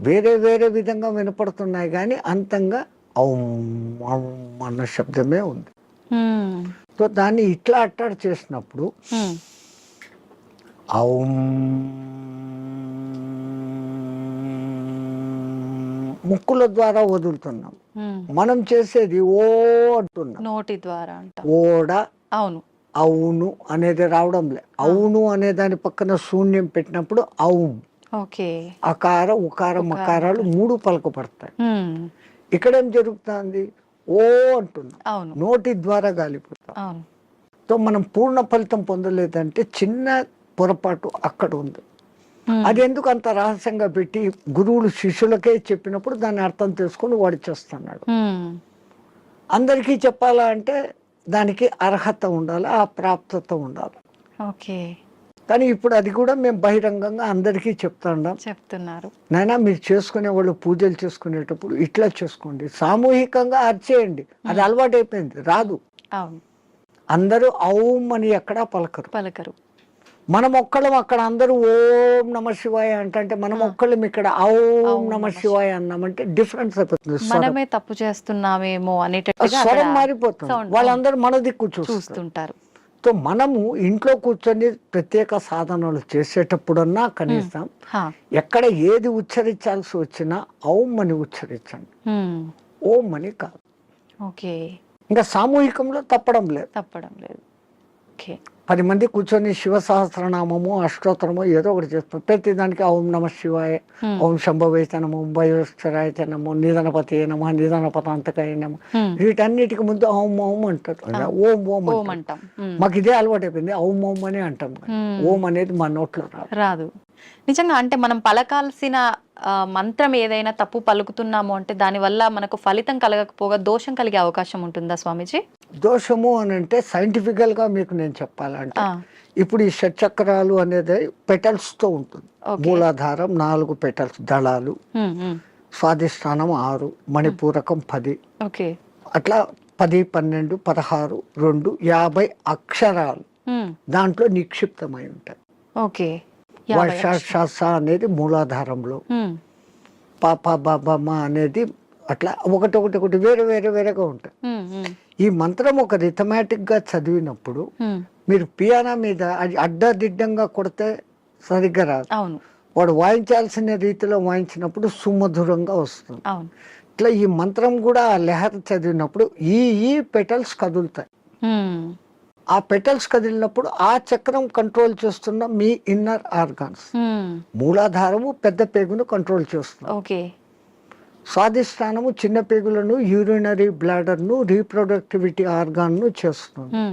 వేరే వేరే విధంగా వినపడుతున్నాయి, కానీ అంతంగా ఔం ఔం అన్న శబ్దమే ఉంది. సో దాన్ని ఇట్లా అట్టాడు చేసినప్పుడు ఔం ముక్కుల ద్వారా వదులుతున్నాం, మనం చేసేది ఓ అంటున్నాం నోటి ద్వారా. ఓడ అవును అవును అనేది రావడం లే. అవును అనే దాని పక్కన శూన్యం పెట్టినప్పుడు ఔం. అకార ఉకార మకారాలు మూడు పలకపడతాయి. ఇక్కడేం జరుగుతుంది, ఓ అంటున్నాం, నోటి ద్వారా గాలిపోతాం. సో మనం పూర్ణ ఫలితం పొందలేదంటే చిన్న పొరపాటు అక్కడ ఉంది. అది ఎందుకు అంత రహస్యంగా పెట్టి గురువులు శిష్యులకే చెప్పినప్పుడు దాన్ని అర్థం చేసుకుని వాడు చేస్తున్నాడు. అందరికీ చెప్పాలా అంటే దానికి అర్హత ఉండాలి, ఆ ప్రాప్తత ఉండాలి. కానీ ఇప్పుడు అది కూడా మేము బహిరంగంగా అందరికీ చెప్తున్నారు. నాయనా మీరు చేసుకునే వాళ్ళు పూజలు చేసుకునేటప్పుడు ఇట్లా చేసుకోండి, సామూహికంగా అర్చేయండి. అది అలవాటు అయిపోయింది, రాదు. అందరూ ఔం అని ఎక్కడా పలకరు. మనం ఒక్కళ్ళం అక్కడ అందరూ ఓం నమ శివాయ అంటే మనం ఒక్కళ్ళం ఇక్కడ ఔం నమ శివాయ అన్నామంటే డిఫరెన్స్ అయిపోతుంది. మనమే తప్పు చేస్తున్నామేమో అనేటట్టుగా స్వరం మారిపోతుంది, వాళ్ళందరూ మన దిక్కు చూస్తుంటారు. సో మనము ఇంట్లో కూర్చొని ప్రత్యేక సాధనలు చేసేటప్పుడన్నా కనీసం ఎక్కడ ఏది ఉచ్చరించాల్సి వచ్చినా ఔం అని ఉచ్చరించండి, ఓం అని కాదు. ఇంకా సామూహికంలో తప్పడం లేదు. 10 మంది కూర్చొని శివ సహస్రనామము అష్టోత్తరము ఏదో ఒకటి చేస్తారు. ప్రతి దానికి ఓం నమ శివాయ, ఓం శంభవే నమో, భయోశ్వరాయ నమో, నిధనపతి నమ, నిధనపతాంతకాయ నమ, వీటన్నిటికి ముందు ఓం ఓం అంటారు. ఓం ఓం అంటాం. మాకు ఇదే అలవాటు అయిపోయింది, ఓం ఓం అని అంటాం. ఓం అనేది మా నోట్లో రాదు. నిజంగా అంటే మనం పలకాల్సిన మంత్రం ఏదైనా తప్పు పలుకుతున్నాము అంటే దానివల్ల మనకు ఫలితం కలగకపోగా దోషం కలిగే అవకాశం ఉంటుందా స్వామీజీ? దోషము అని అంటే సైంటిఫికల్గా మీకు నేను చెప్పాలంటే ఇప్పుడు ఈ షట్చక్రాలు అనేది పెటల్స్తో ఉంటుంది. మూలాధారం 4 పెటల్స్, దళాలు, స్వాధిష్టానం 6, మణిపూరకం 10, అట్లా 10, 12, 16, 2, 50 అక్షరాలు దాంట్లో నిక్షిప్తమై ఉంటాయి. వర్ష అనేది మూలాధారంలో, పాప బాబమ్మ అనేది అట్లా ఒకటి వేరే వేరేగా ఉంటాయి. ఈ మంత్రం ఒక రిథమాటిక్ గా చదివినప్పుడు మీరు పియానో మీద అది అడ్డదిడ్డంగా కొడితే సరిగ్గా రాదు. వాడు వాయించాల్సిన రీతిలో వాయించినప్పుడు సుమధురంగా వస్తుంది. ఇట్లా ఈ మంత్రం కూడా ఆ లెహర్ చదివినప్పుడు ఈ పెటల్స్ కదులుతాయి. ఆ పెటల్స్ కదిలినప్పుడు ఆ చక్రం కంట్రోల్ చేస్తున్న మీ ఇన్నర్ ఆర్గాన్స్. మూలాధారము పెద్ద పేగును కంట్రోల్ చేస్తుంది. స్వాధిష్టానము చిన్న పేగులను, యూరినరీ బ్లాడర్ను, రీప్రొడక్టివిటీ ఆర్గాన్ను చేస్తుంది.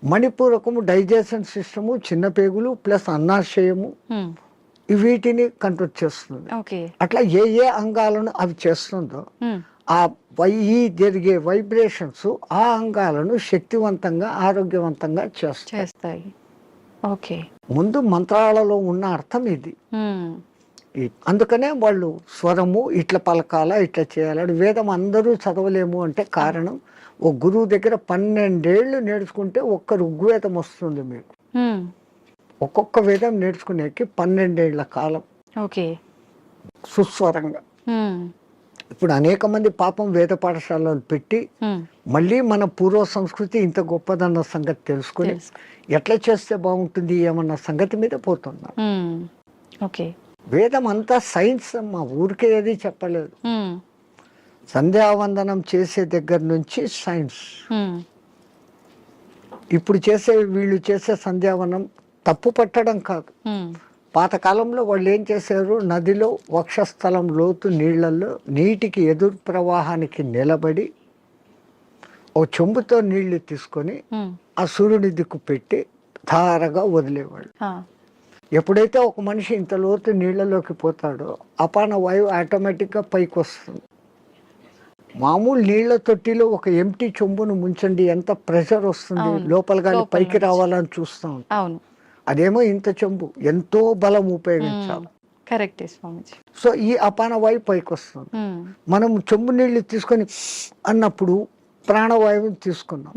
మణిపూరకము డైజెషన్ సిస్టము, చిన్న పేగులు ప్లస్ అన్నాశయము, వీటిని కంట్రోల్ చేస్తుంది. అట్లా ఏ అంగాలను అవి చేస్తుందో ఈ జరిగే వైబ్రేషన్స్ ఆ అంగాలను శక్తివంతంగా, ఆరోగ్యవంతంగా చేస్తాయి. ముందు మంత్రాలలో ఉన్న అర్థం ఇది. అందుకనే వాళ్ళు స్వరము ఇట్లా పలకాల, ఇట్లా చేయాలని. వేదం అందరూ చదవలేము అంటే కారణం, ఓ గురువు దగ్గర 12 ఏళ్ళు నేర్చుకుంటే ఒక్క ఋగ్వేదం వస్తుంది మీకు. ఒక్కొక్క వేదం నేర్చుకునేకి 12 ఏళ్ల కాలం సుస్వరంగా. ఇప్పుడు అనేక మంది పాపం వేద పాఠశాలలు పెట్టి మళ్ళీ మన పూర్వ సంస్కృతి ఇంత గొప్పదన్న సంగతి తెలుసుకుని ఎట్లా చేస్తే బాగుంటుంది ఏమన్న సంగతి మీద పోతున్నారు. వేదం అంతా సైన్స్ అమ్మా, ఊరికే ఏది చెప్పలేదు. సంధ్యావందనం చేసే దగ్గర నుంచి సైన్స్. ఇప్పుడు వీళ్ళు చేసే సంధ్యావనం తప్పు పట్టడం కాదు. పాతకాలంలో వాళ్ళు ఏం చేశారు, నదిలో వక్షస్థలం లోతు నీళ్లలో నీటికి ఎదురు ప్రవాహానికి నిలబడి ఓ చెంబుతో నీళ్లు తీసుకొని ఆ సూర్యుని దిక్కు పెట్టి ధారగా వదిలేవాళ్ళు. ఎప్పుడైతే ఒక మనిషి ఇంత లోతు నీళ్లలోకి పోతాడో అపాన వాయువు ఆటోమేటిక్గా పైకి వస్తుంది. మామూలు నీళ్ల తొట్టిలో ఒక ఎంటీ చెంబును ముంచండి, ఎంత ప్రెషర్ వస్తుంది, లోపల కానీ పైకి రావాలని చూస్తూ ఉంటాం. అదేమో ఇంత చెంబు, ఎంతో బలం ఉపయోగించాలి. సో ఈ అపాన వాయువు పైకి వస్తుంది. మనం చెంబు నీళ్లు తీసుకొని అన్నప్పుడు ప్రాణవాయువుని తీసుకున్నాం.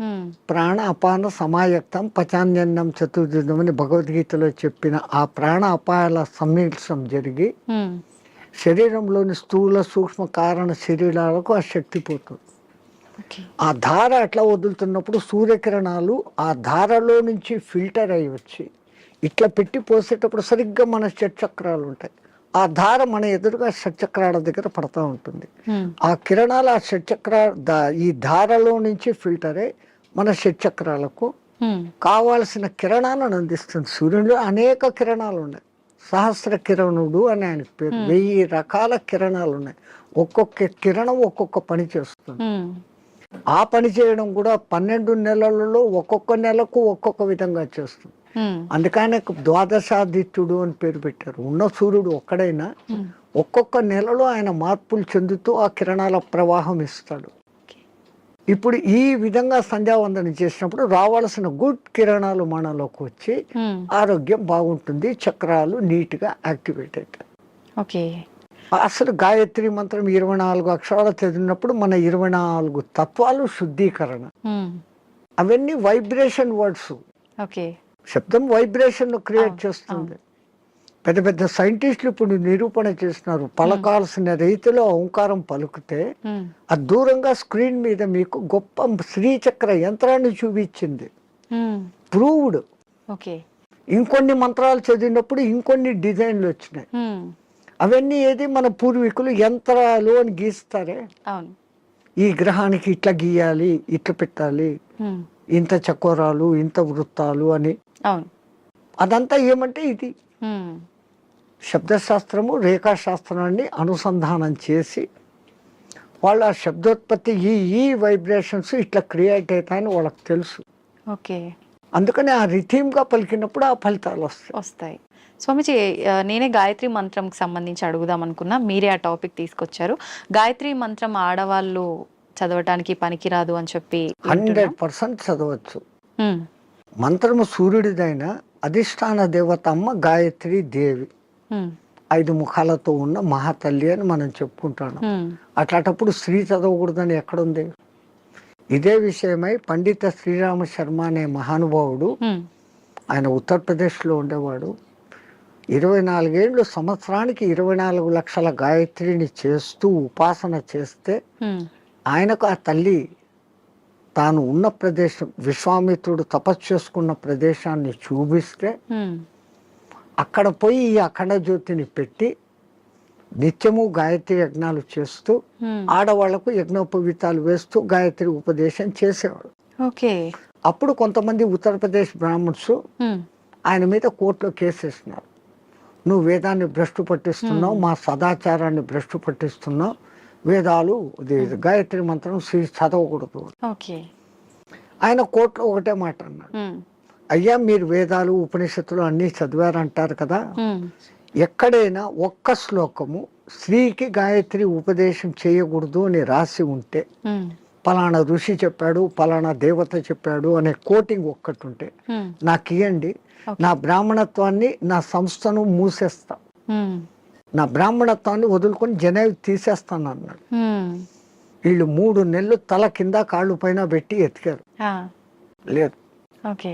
ప్రాణ అపాన సమాయక్తం పచాన్యన్నం చతుర్దినం అని భగవద్గీతలో చెప్పిన ఆ ప్రాణ అపాయాల సమ్మిళనం జరిగి శరీరంలోని స్థూల సూక్ష్మ కారణ శరీరాలకు ఆ శక్తి పోతుంది. ఆ ధార అట్లా వదులుతున్నప్పుడు సూర్యకిరణాలు ఆ ధారలో నుంచి ఫిల్టర్ అయ్యి వచ్చి ఇట్లా పెట్టి పోసేటప్పుడు సరిగ్గా మన షట్చక్రాలు ఉంటాయి. ఆ ధార మన ఎదురుగా షట్చక్రాల దగ్గర పడతా ఉంటుంది. ఆ కిరణాలు ఆ ఈ ధారలో నుంచి ఫిల్టర్ అయ్యి మన షట్చక్రాలకు కావాల్సిన కిరణాలను అందిస్తుంది. సూర్యుడిలో అనేక కిరణాలు ఉన్నాయి. సహస్ర కిరణుడు అని ఆయనకు పేరు. 1000 రకాల కిరణాలు ఉన్నాయి. ఒక్కొక్క కిరణం ఒక్కొక్క పని చేస్తుంది. ఆ పని చేయడం కూడా 12 నెలలలో ఒక్కొక్క నెలకు ఒక్కొక్క విధంగా చేస్తుంది. అందుకనే ద్వాదశాదిత్యుడు అని పేరు పెట్టారు. ఉన్న సూర్యుడు ఒక్కడైనా ఒక్కొక్క నెలలో ఆయన మార్పులు చెందుతూ ఆ కిరణాల ప్రవాహం ఇస్తాడు. ఇప్పుడు ఈ విధంగా సంధ్యావందనం చేసినప్పుడు రావాల్సిన గుడ్ కిరణాలు మనలోకి వచ్చి ఆరోగ్యం బాగుంటుంది. చక్రాలు నీట్ గా యాక్టివేట్ అవుతాయి. అసలు గాయత్రి మంత్రం 24 అక్షరాలు చదివినప్పుడు మన 24 తత్వాలు శుద్ధీకరణ. అవన్నీ వైబ్రేషన్ వర్డ్స్. శబ్దం వైబ్రేషన్ క్రియేట్ చేస్తుంది. పెద్ద పెద్ద సైంటిస్టులు ఇప్పుడు నిరూపణ చేస్తున్నారు. పలకాల్సిన రీతిలో ఓంకారం పలుకుతే అది దూరంగా స్క్రీన్ మీద మీకు గొప్ప శ్రీచక్ర యంత్రాన్ని చూపించింది. ప్రూవ్డ్. ఇంకొన్ని మంత్రాలు చదివినప్పుడు ఇంకొన్ని డిజైన్లు వచ్చినాయి. అవన్నీ ఏది మన పూర్వీకులు యంత్రాలు అని గీస్తారే, ఈ గ్రహానికి ఇట్లా గీయాలి, ఇట్లా పెట్టాలి, ఇంత చకోరాలు, ఇంత వృత్తాలు అని. అదంతా ఏమంటే ఇది శబ్దశాస్త్రము, రేఖాశాస్త్రాన్ని అనుసంధానం చేసి వాళ్ళ శబ్దోత్పత్తి ఈ వైబ్రేషన్స్ ఇట్లా క్రియేట్ అవుతాయని వాళ్ళకి తెలుసు. అందుకని ఆ రిథీమ్గా పలికినప్పుడు ఆ ఫలితాలు వస్తాయి. వస్తాయి. స్వామిజీ, నేనే గాయత్రి మంత్రంకి సంబంధించి అడుగుదాం అనుకున్నా, మీరే ఆ టాపిక్ తీసుకొచ్చారు. గాయత్రి మంత్రం ఆడవాళ్ళు చదవటానికి పనికిరాదు అని చెప్పి 100% చదవచ్చు. ఉమ్, మంత్రము సూర్యుడిదైన అధిష్టాన దేవత అమ్మ గాయత్రి దేవి, ఉమ్, 5 ముఖాలతో ఉన్న మహాతల్లి అని మనం చెప్పుకుంటాం. ఉమ్, అట్లాంటప్పుడు స్త్రీ చదవకూడదని ఎక్కడుంది? ఇదే విషయమై పండిత శ్రీరామ శర్మ అనే మహానుభావుడు, ఉమ్, ఆయన ఉత్తరప్రదేశ్లో ఉండేవాడు. 24 ఏళ్ళు సంవత్సరానికి 24 లక్షల గాయత్రిని చేస్తూ ఉపాసన చేస్తే ఉమ్, ఆయనకు ఆ తల్లి తాను ఉన్న ప్రదేశం, విశ్వామిత్రుడు తపస్సు చేసుకున్న ప్రదేశాన్ని చూపిస్తే ఉమ్, అక్కడ పోయి ఈ అఖండ జ్యోతిని పెట్టి నిత్యము గాయత్రి యజ్ఞాలు చేస్తూ ఉమ్. ఆడవాళ్లకు యజ్ఞోపవీతాలు వేస్తూ గాయత్రి ఉపదేశం చేసేవాడు. ఓకే. అప్పుడు కొంతమంది ఉత్తరప్రదేశ్ బ్రాహ్మణ్స్ ఉమ్, ఆయన మీద కోర్టులో కేసేసినారు. నువ్వు వేదాన్ని భ్రష్టు పట్టిస్తున్నావు, మా సదాచారాన్ని భ్రష్టు పట్టిస్తున్నావు, వేదాలు గాయత్రి మంత్రం చదవకూడదు. ఓకే. ఆయన కోర్టులో ఒకటే మాట అన్నాడు, ఉమ్, అయ్యా మీరు వేదాలు ఉపనిషత్తులు అన్నీ చదివారంటారు కదా, ఉమ్, ఎక్కడైనా ఒక్క శ్లోకము స్త్రీకి గాయత్రి ఉపదేశం చేయకూడదు అని రాసి ఉంటే, ఉమ్, పలానా ఋషి చెప్పాడు, పలానా దేవత చెప్పాడు అనే కోటింగ్ ఒక్కటి ఉంటే ఉమ్, నాకు ఇవ్వండి, నా బ్రాహ్మణత్వాన్ని, నా సంస్థను మూసేస్తా, ఉమ్, నా బ్రాహ్మణత్వాన్ని వదులుకొని జనేవి తీసేస్తాను అన్నాడు. ఉమ్, వీళ్ళు 3 నెలలు తల కింద కాళ్ళు పైన పెట్టి ఎతికారు, ఆ, లేదు. ఓకే.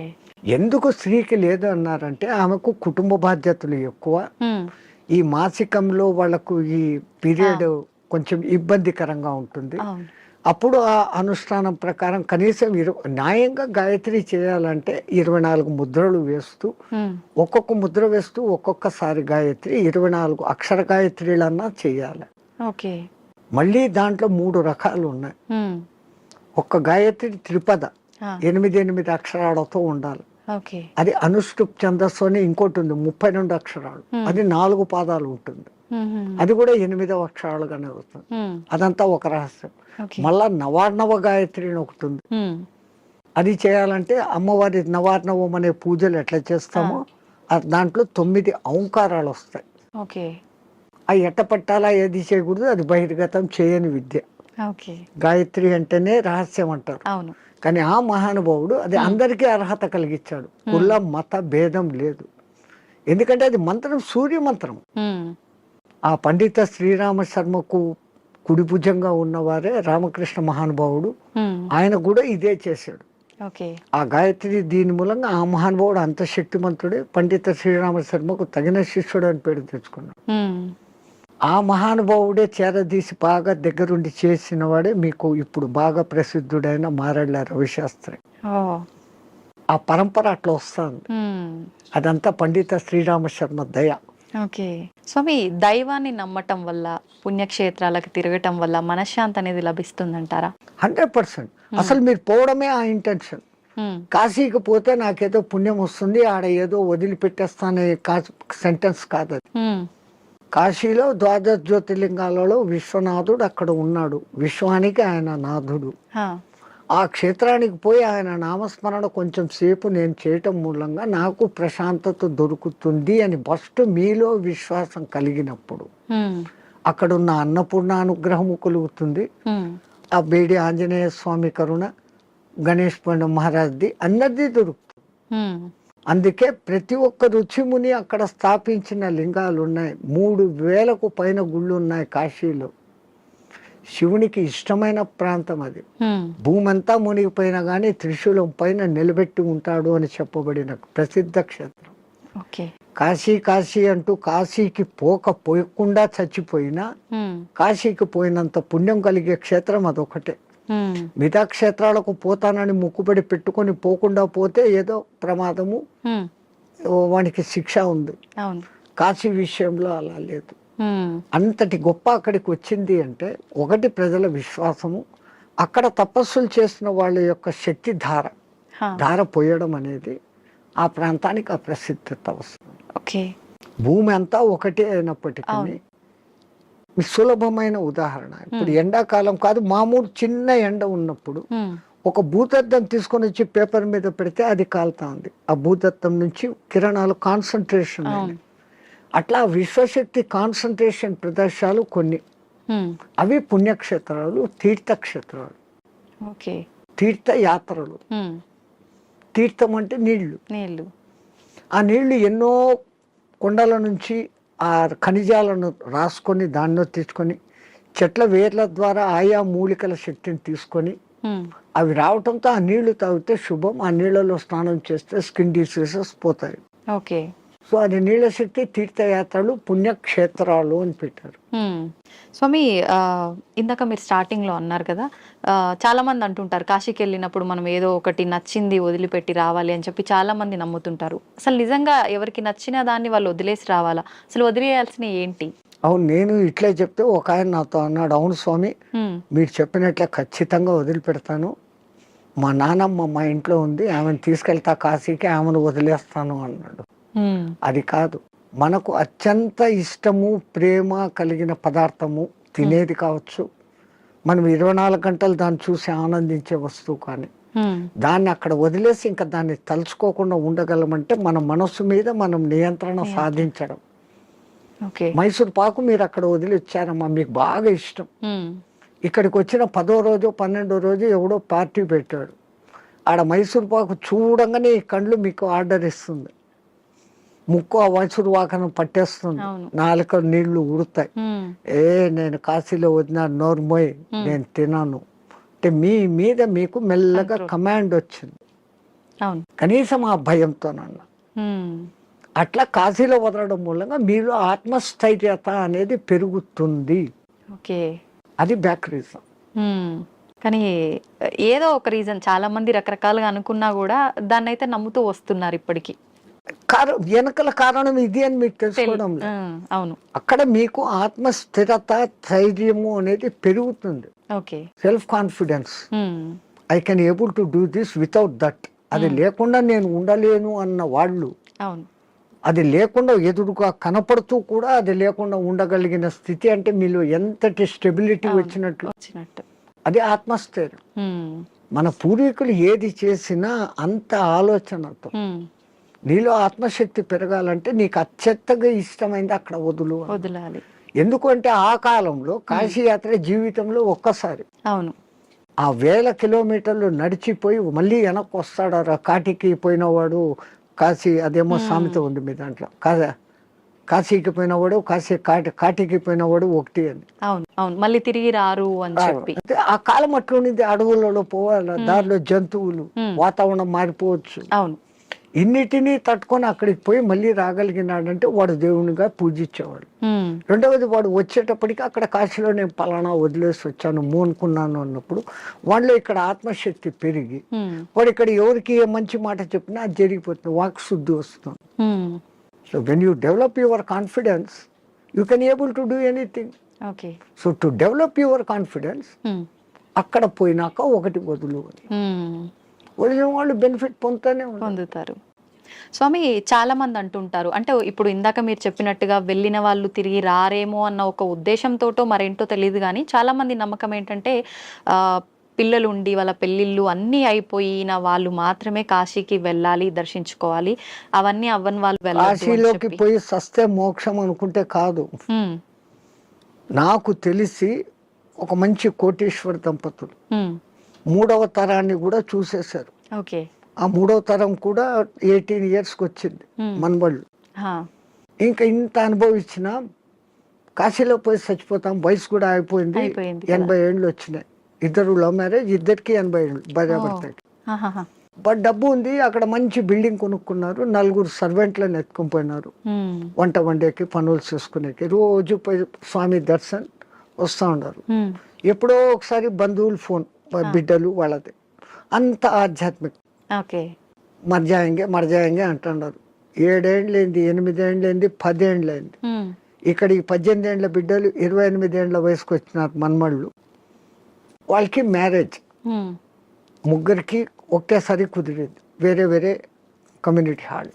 ఎందుకు స్త్రీకి లేదు అన్నారంటే ఆమెకు కుటుంబ బాధ్యతలు ఎక్కువ, ఉమ్, ఈ మాసికంలో వాళ్ళకు ఈ పీరియడ్ కొంచెం ఇబ్బందికరంగా ఉంటుంది. అవును. అప్పుడు ఆ అనుష్ఠానం ప్రకారం కనీసం న్యాయంగా గాయత్రి చేయాలంటే 24 ముద్రలు వేస్తూ, ఉమ్, ఒక్కొక్క ముద్ర వేస్తూ ఒక్కొక్కసారి గాయత్రి 24 అక్షర గాయత్రిలన్నా చేయాలి. ఓకే. మళ్ళీ దాంట్లో 3 రకాలు ఉన్నాయి. ఉమ్, ఒక్క గాయత్రి త్రిపద ఆ, 8 అక్షరాలతో ఉండాలి. ఓకే. అది అనుష్ఠుప్ ఛందస్సు అని ఇంకోటి ఉంది, 32 అక్షరాలు, అది 4 పాదాలు ఉంటుంది, ఉమ్, ఉమ్, అది కూడా 8వ అక్షరాలుగానే అవుతుంది. ఉమ్, అదంతా ఒక రహస్యం. ఓకే. మళ్ళా నవార్ణవ గాయత్రి అని ఒకటి ఉంది, ఉమ్, అది చేయాలంటే అమ్మవారి నవార్ణవం అనే పూజలు ఎట్లా చేస్తామో దాంట్లో 9 ఔంకారాలు వస్తాయి. ఓకే. అవి ఎట్ట పట్టాలా, ఏది చేయకూడదు, అది బహిర్గతం చేయని విద్య. ఓకే. గాయత్రి అంటేనే రహస్యం అంటారు. అవును. కానీ ఆ మహానుభావుడు అది అందరికీ అర్హత కలిగించాడు, కుల మత భేదం లేదు. ఎందుకంటే అది మంత్రం సూర్య మంత్రం. ఉమ్, ఆ పండిత శ్రీరామ శర్మకు కుడి భుజంగా ఉన్నవారే రామకృష్ణ మహానుభావుడు, ఉమ్, ఆయన కూడా ఇదే చేశాడు. ఓకే. ఆ గాయత్రి దీని మూలంగా ఆ మహానుభావుడు అంత శక్తిమంతుడే పండిత శ్రీరామ శర్మకు తగిన శిష్యుడు అని పేరు తెచ్చుకున్నాడు. ఉమ్, ఆ మహానుభావుడే చేరదీసి బాగా దగ్గరుండి చేసిన వాడే మీకు ఇప్పుడు బాగా ప్రసిద్ధుడైన మారెళ్ళ రవిశాస్త్రి. ఓ, ఆ పరంపర అట్లా వస్తుంది. ఉమ్, అదంతా పండిత శ్రీరామ శర్మ దయ. ఓకే. స్వామి, దైవాన్ని నమ్మటం వల్ల, పుణ్యక్షేత్రాలకు తిరగటం వల్ల మనశ్శాంతి అనేది లభిస్తుందంటారా? 100%. అసలు మీరు పోవడమే ఆ ఇంటెన్షన్. ఉమ్, కాశీకి పోతే నాకేదో పుణ్యం వస్తుంది, ఆడ ఏదో వదిలిపెట్టేస్తానే సెంటెన్స్ కాదు అది. ఉమ్, కాశీలో 12 జ్యోతిర్లింగాలలో విశ్వనాథుడు అక్కడ ఉన్నాడు, విశ్వానికి ఆయన నాథుడు. ఆ, ఆ క్షేత్రానికి పోయి ఆయన నామస్మరణ కొంచెం సేపు నేను చేయటం మూలంగా నాకు ప్రశాంతత దొరుకుతుంది అని ఫస్ట్ మీలో విశ్వాసం కలిగినప్పుడు ఉమ్, అక్కడున్న అన్నపూర్ణ అనుగ్రహము కలుగుతుంది. ఉమ్, ఆ బేడి ఆంజనేయ స్వామి కరుణ, గణేష్ పండు మహారాజ్ది అందరిది దొరుకుతుంది. ఉమ్, అందుకే ప్రతి ఒక్క రుచిముని అక్కడ స్థాపించిన లింగాలు ఉన్నాయి. 3000కు పైన గుళ్ళు ఉన్నాయి కాశీలో. శివునికి ఇష్టమైన ప్రాంతం అది. ఉమ్, భూమి అంతా మునిగిపోయినా కానీ త్రిశూలం పైన నిలబెట్టి ఉంటాడు అని చెప్పబడిన ప్రసిద్ధ క్షేత్రం ఓకే. కాశీ. కాశీ అంటూ కాశీకి పోకుండా చచ్చిపోయినా ఉమ్, కాశీకి పోయినంత పుణ్యం కలిగే క్షేత్రం అదొకటే. ఉమ్, మిగతా క్షేత్రాలకు పోతానని ముక్కుపడి పెట్టుకొని పోకుండా పోతే ఏదో ప్రమాదము, ఉమ్, వానికి శిక్ష ఉంది. అవును. కాశీ విషయంలో అలా లేదు. ఉమ్, అంతటి గొప్ప అక్కడికి వచ్చింది అంటే ఒకటి ప్రజల విశ్వాసము, అక్కడ తపస్సులు చేసిన వాళ్ళ యొక్క శక్తి హా, ధార పోయడం అనేది ఆ ప్రాంతానికి ఆ ప్రసిద్ధత వస్తుంది. ఓకే. భూమి అంతా ఒకటే అయినప్పటికీ సులభమైన ఉదాహరణ, ఇప్పుడు ఎండాకాలం కాదు, మామూలు చిన్న ఎండ ఉన్నప్పుడు ఉమ్, ఒక భూతద్దం తీసుకొని వచ్చి పేపర్ మీద పెడితే అది కాలుతా ఉంది. ఆ భూతద్దం నుంచి కిరణాలు కాన్సన్ట్రేషన్ అవును. అట్లా విశ్వశక్తి కాన్సన్ట్రేషన్ ప్రదేశాలు కొన్ని, అవి పుణ్యక్షేత్రాలు, తీర్థక్షేత్రాలు, ఓకే. తీర్థయాత్రలు. తీర్థం అంటే నీళ్లు. నీళ్ళు. ఆ నీళ్లు ఎన్నో కొండల నుంచి ఆ ఖనిజాలను రాసుకొని దానిలో తెచ్చుకొని చెట్ల వేర్ల ద్వారా ఆయా మూలికల శక్తిని తీసుకొని అవి రావటంతో ఆ నీళ్లు తాగితే శుభం. ఆ నీళ్లలో స్నానం చేస్తే స్కిన్ డిసీజెస్ పోతాయి. ఓకే. సో అది నీళ్ళ శక్తి, తీర్థయాత్రలు, పుణ్యక్షేత్రాలు అని పెట్టారు. స్వామి, ఇందాక మీరు స్టార్టింగ్ లో అన్నారు కదా, చాలా మంది అంటుంటారు కాశీకి వెళ్ళినప్పుడు మనం ఏదో ఒకటి నచ్చింది వదిలిపెట్టి రావాలి అని చెప్పి చాలా మంది నమ్ముతుంటారు. అసలు నిజంగా ఎవరికి నచ్చిన దాన్ని వాళ్ళు వదిలేసి రావాలా? అసలు వదిలేయాల్సిన ఏంటి? అవును, నేను ఇట్లే చెప్తే ఒక ఆయన నాతో అన్నాడు, అవును స్వామి మీరు చెప్పినట్లే ఖచ్చితంగా వదిలిపెడతాను. మా నానమ్మ మా ఇంట్లో ఉంది, ఆమెను తీసుకెళ్తా కాశీకి, ఆమెను వదిలేస్తాను అన్నాడు. అది కాదు, మనకు అత్యంత ఇష్టము ప్రేమ కలిగిన పదార్థము తినేది కావచ్చు, మనం 24 గంటలు దాన్ని చూసి ఆనందించే వస్తువు, కానీ దాన్ని అక్కడ వదిలేసి ఇంకా దాన్ని తలుచుకోకుండా ఉండగలమంటే మన మనస్సు మీద మనం నియంత్రణ సాధించడం. మైసూర్ పాకు మీరు అక్కడ వదిలి వచ్చారమ్మా, మీకు బాగా ఇష్టం. ఇక్కడికి వచ్చిన 10వ రోజు 12వ రోజు ఎవడో పార్టీ పెట్టాడు, ఆడ మైసూర్ పాకు చూడంగానే ఈ కళ్ళు మీకు ఆర్డర్ ఇస్తుంది, ముక్కు ఆ మైసూర్ పాకను పట్టేస్తుంది, నాలుక నీళ్లు ఉడతాయి. నేను కాశీలో వదిన నోర్మోయ్ నేను తినాను అంటే మీ మీద మీకు మెల్లగా కమాండ్ వచ్చింది, కనీసం ఆ భయంతోనన్నా. అట్లా కాశీలో వదలడం మూలంగా మీలో ఆత్మస్థైర్యత అనేది పెరుగుతుంది. అది బ్యాక్ రీజన్. కానీ ఏదో ఒక రీజన్, చాలా మంది రకరకాలుగా అనుకున్నా కూడా దాన్ని అయితే నమ్ముతూ వస్తున్నారు ఇప్పటికీ. వెనకల కారణం ఇది అని మీకు తెలుసుకోవడం. అవును, అక్కడ మీకు ఆత్మస్థిరత, ధైర్యము అనేది పెరుగుతుంది. Self confidence, I can able to do this without that. అది లేకుండా నేను ఉండలేను అన్న వాళ్ళు, అది లేకుండా ఎదురుగా కనపడుతూ కూడా అది లేకుండా ఉండగలిగిన స్థితి అంటే మీలో ఎంతటి స్టెబిలిటీ వచ్చినట్లు. అది ఆత్మస్థైర్యం. మన పూర్వీకులు ఏది చేసినా అంత ఆలోచనతో. నీలో ఆత్మశక్తి పెరగాలంటే నీకు అత్యంతగా ఇష్టమైంది అక్కడ వదలాలి. ఎందుకంటే ఆ కాలంలో కాశీ యాత్ర జీవితంలో ఒక్కసారి. అవును, ఆ 1000 కిలోమీటర్లు నడిచిపోయి మళ్ళీ వెనక్కి వస్తాడు. కాటికి పోయినవాడు కాశీ, అదేమో సామెత ఉంది మీ దాంట్లో, కాశీకి పోయినవాడు కాటికి పోయినవాడు ఒకటి అని. అవును, మళ్ళీ తిరిగి రారు అని చెప్పి. ఆ కాలం అట్లుంది, అడవులలో పోవాలి, దారిలో జంతువులు, వాతావరణం మారిపోవచ్చు. అవును, ఇన్నిటినీ తట్టుకొని అక్కడికి పోయి మళ్ళీ రాగలిగినాడంటే వాడు దేవునిగా పూజించేవాడు. రెండవది, వాడు వచ్చేటప్పటికి అక్కడ కాశీలో నేను పలానా వదిలేసి వచ్చాను మోనుకున్నాను అన్నప్పుడు వాళ్ళు ఇక్కడ ఆత్మశక్తి పెరిగి వాడు ఇక్కడ ఎవరికి ఏ మంచి మాట చెప్పినా అది జరిగిపోతుంది, వాక్ శుద్ధి వస్తుంది. So when you develop your confidence you can able to do anything. So to develop your confidence అక్కడ పోయినాక ఒకటి వదిలిన వాళ్ళు బెనిఫిట్ పొందుతారు. స్వామి, చాలా మంది అంటుంటారు, అంటే ఇప్పుడు ఇందాక మీరు చెప్పినట్టుగా వెళ్ళిన వాళ్ళు తిరిగి రారేమో అన్న ఒక ఉద్దేశంతోటో మరేంటో తెలియదు, కానీ చాలా మంది నమ్మకం ఏంటంటే పిల్లలు ఉండి వాళ్ళ పెళ్ళిళ్ళు అన్నీ అయిపోయిన వాళ్ళు మాత్రమే కాశీకి వెళ్ళాలి, దర్శించుకోవాలి, అవన్నీ అవ్వని వాళ్ళు కాశీలోకి పోయి సస్తే మోక్షం అనుకుంటే కాదు. నాకు తెలిసి ఒక మంచి కోటీశ్వర దంపతులు 3వ తరాన్ని కూడా చూసేశారు. ఆ 3వ తరం కూడా 18 yearsకి వచ్చింది మనవాళ్ళు. ఇంకా ఇంత అనుభవించిన కాశీలో పోయి చచ్చిపోతాం, వయసు కూడా అయిపోయింది, 80 ఏళ్ళు వచ్చినాయి. 2 లవ్ మ్యారేజ్, ఇద్దరికి 80 ఏళ్ళు భార్యాభర్తకి. బట్ డబ్బు ఉంది, అక్కడ మంచి బిల్డింగ్ కొనుక్కున్నారు, 4 సర్వెంట్లను ఎత్తుకొని పోయినారు, వంట వండేకి పనులు చేసుకునేకి. రోజు పోయి స్వామి దర్శన్ వస్తూ ఉన్నారు. ఎప్పుడో ఒకసారి బంధువులు ఫోన్, బిడ్డలు వాళ్ళది, అంత ఆధ్యాత్మిక. మర్జాయంగే అంటున్నారు. 7 ఏళ్ళైంది, 8 ఏళ్ళైంది, 10 ఏళ్ళైంది. ఇక్కడికి 18 ఏళ్ళ బిడ్డలు 28 ఏళ్ళ వయసుకు వచ్చినారు మనమళ్ళు. వాళ్ళకి మ్యారేజ్, ముగ్గురికి ఒకేసారి కుదిరింది, వేరే వేరే కమ్యూనిటీ హాల్.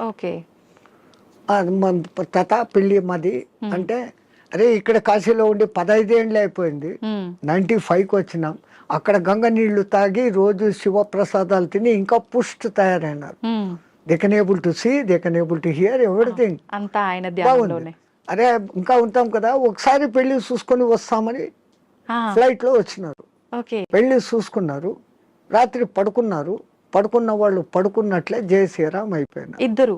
తాత పెళ్ళి మాది అంటే అరే ఇక్కడ కాశీలో ఉండి 15 ఏళ్ళు అయిపోయింది, 95కి వచ్చినాం. అక్కడ గంగ నీళ్లు తాగి రోజు శివప్రసాదాలు తిని ఇంకా పుష్టి తయారైనారు. They can able to see, they can able to hear everything. అంతా ఆయన బాగుంది. ధ్యానంలోనే. అరే ఇంకా ఉంటాం కదా, ఒకసారి పెళ్లి చూసుకొని వస్తామని ఫ్లైట్ లో వచ్చినారు. ఓకే. పెళ్లి చూసుకున్నారు, రాత్రి పడుకున్నారు. పడుకున్న వాళ్ళు పడుకున్నట్లే జయ శ్రీరామ్ అయిపోయినారు. ఇద్దరు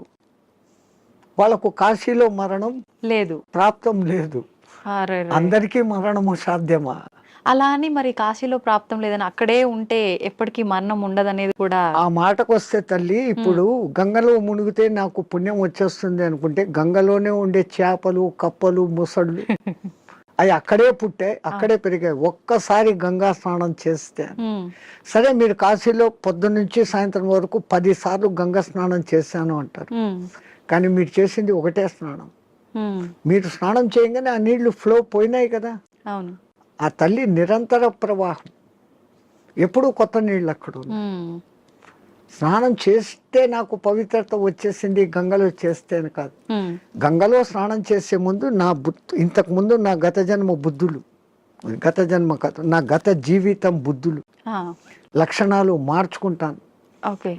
వాళ్ళకు కాశీలో మరణం లేదు. ప్రాప్తం లేదు. అరెరే. అందరికీ మరణము సాధ్యమా? అలా అని మరి కాశీలో ప్రాప్తం లేదని అక్కడే ఉంటే ఎప్పటికీ మరణం ఉండదనేది కూడా. ఆ మాటకు వస్తే తల్లి, ఇప్పుడు గంగలో మునిగితే నాకు పుణ్యం వచ్చేస్తుంది అనుకుంటే, గంగలోనే ఉండే చేపలు, కప్పలు, ముసళ్ళు అవి అక్కడే పుట్టాయి, అక్కడే పెరిగాయి. ఒక్కసారి గంగా స్నానం చేస్తే, సరే మీరు కాశీలో పొద్దున్న నుంచి సాయంత్రం వరకు 10 సార్లు గంగా స్నానం చేశాను అంటారు, కానీ మీరు చేసింది ఒకటే స్నానం. మీరు స్నానం చేయగానే ఆ నీళ్లు ఫ్లో పోయినాయి కదా. అవును. ఆ తల్లి నిరంతర ప్రవాహం, ఎప్పుడూ కొత్త నీళ్ళు అక్కడ ఉన్నాయి. స్నానం చేస్తే నాకు పవిత్రత వచ్చేసింది గంగలో చేస్తేనే కాదు. గంగలో స్నానం చేసే ముందు నా ఇంతకు ముందు నా గత జన్మ బుద్ధులు, గత జన్మ కాదు, నా గత జీవితం బుద్ధులు, లక్షణాలు మార్చుకుంటాను.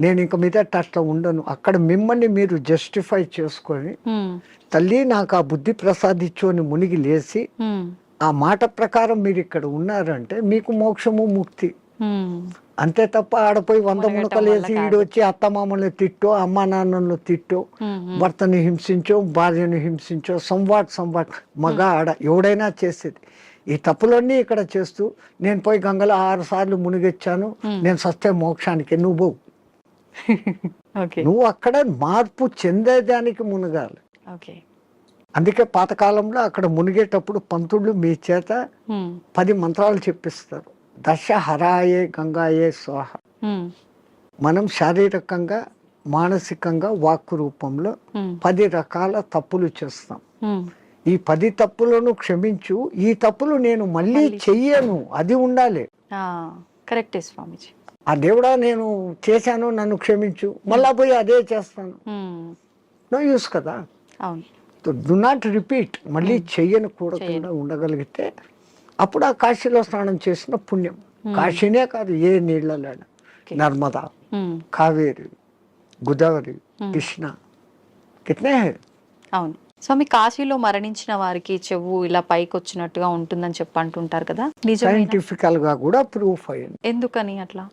నేను ఇంక మీద అట్లా ఉండను. అక్కడ మిమ్మల్ని మీరు జస్టిఫై చేసుకొని, తల్లి నాకు ఆ బుద్ధి ప్రసాదించు అని మునిగి లేచి, ఆ మాట ప్రకారం మీరు ఇక్కడ ఉన్నారంటే మీకు మోక్షము ముక్తి. అంతే తప్ప ఆడపోయి 100 మునకలు వేసి ఈడు వచ్చి అత్తమామల్ని తిట్టో, అమ్మా నాన్నను తిట్టో, భర్తని హింసించో, భార్యను హింసించో, సంవాట్ మగ ఆడ ఎవడైనా చేసేది ఈ తప్పులన్నీ ఇక్కడ చేస్తూ, నేను పోయి గంగలో 6 సార్లు మునిగొచ్చాను, నేను సస్తే మోక్షానికి, నువ్వు నువ్వు అక్కడ మార్పు చెందేదానికి మునగాలి. అందుకే పాతకాలంలో అక్కడ మునిగేటప్పుడు పంతుళ్ళు మీ చేత 10 మంత్రాలు చెప్పిస్తారు. దశ హరాయే గంగాయే స్వాహ. మనం శారీరకంగా, మానసికంగా, వాక్కు రూపంలో 10 రకాల తప్పులు చేస్తాం. ఈ 10 తప్పులను క్షమించు, ఈ తప్పులు నేను మళ్ళీ చెయ్యను, అది ఉండాలి. కరెక్టే స్వామిజీ. ఆ దేవుడా నేను చేశాను, నన్ను క్షమించు, మళ్ళా పోయి అదే చేస్తాను, నో యూస్ కదా. Do not repeat. మళ్ళీ చెయ్యను కూడా ఉండగలిగితే అప్పుడు ఆ కాశీలో స్నానం చేసిన పుణ్యం. కాశీనే కాదు, ఏ నీళ్ళలో, నర్మదా, కావేరి, గోదావరి, కృష్ణ, కిట్నే. అవును స్వామి, కాశీలో మరణించిన వారికి చెవు ఇలా పైకి వచ్చినట్టుగా ఉంటుందని చెప్పి అంటుంటారు కదా, నిజం? సైంటిఫికల్ గా కూడా ప్రూఫ్ అయ్యింది. ఎందుకని అట్లా?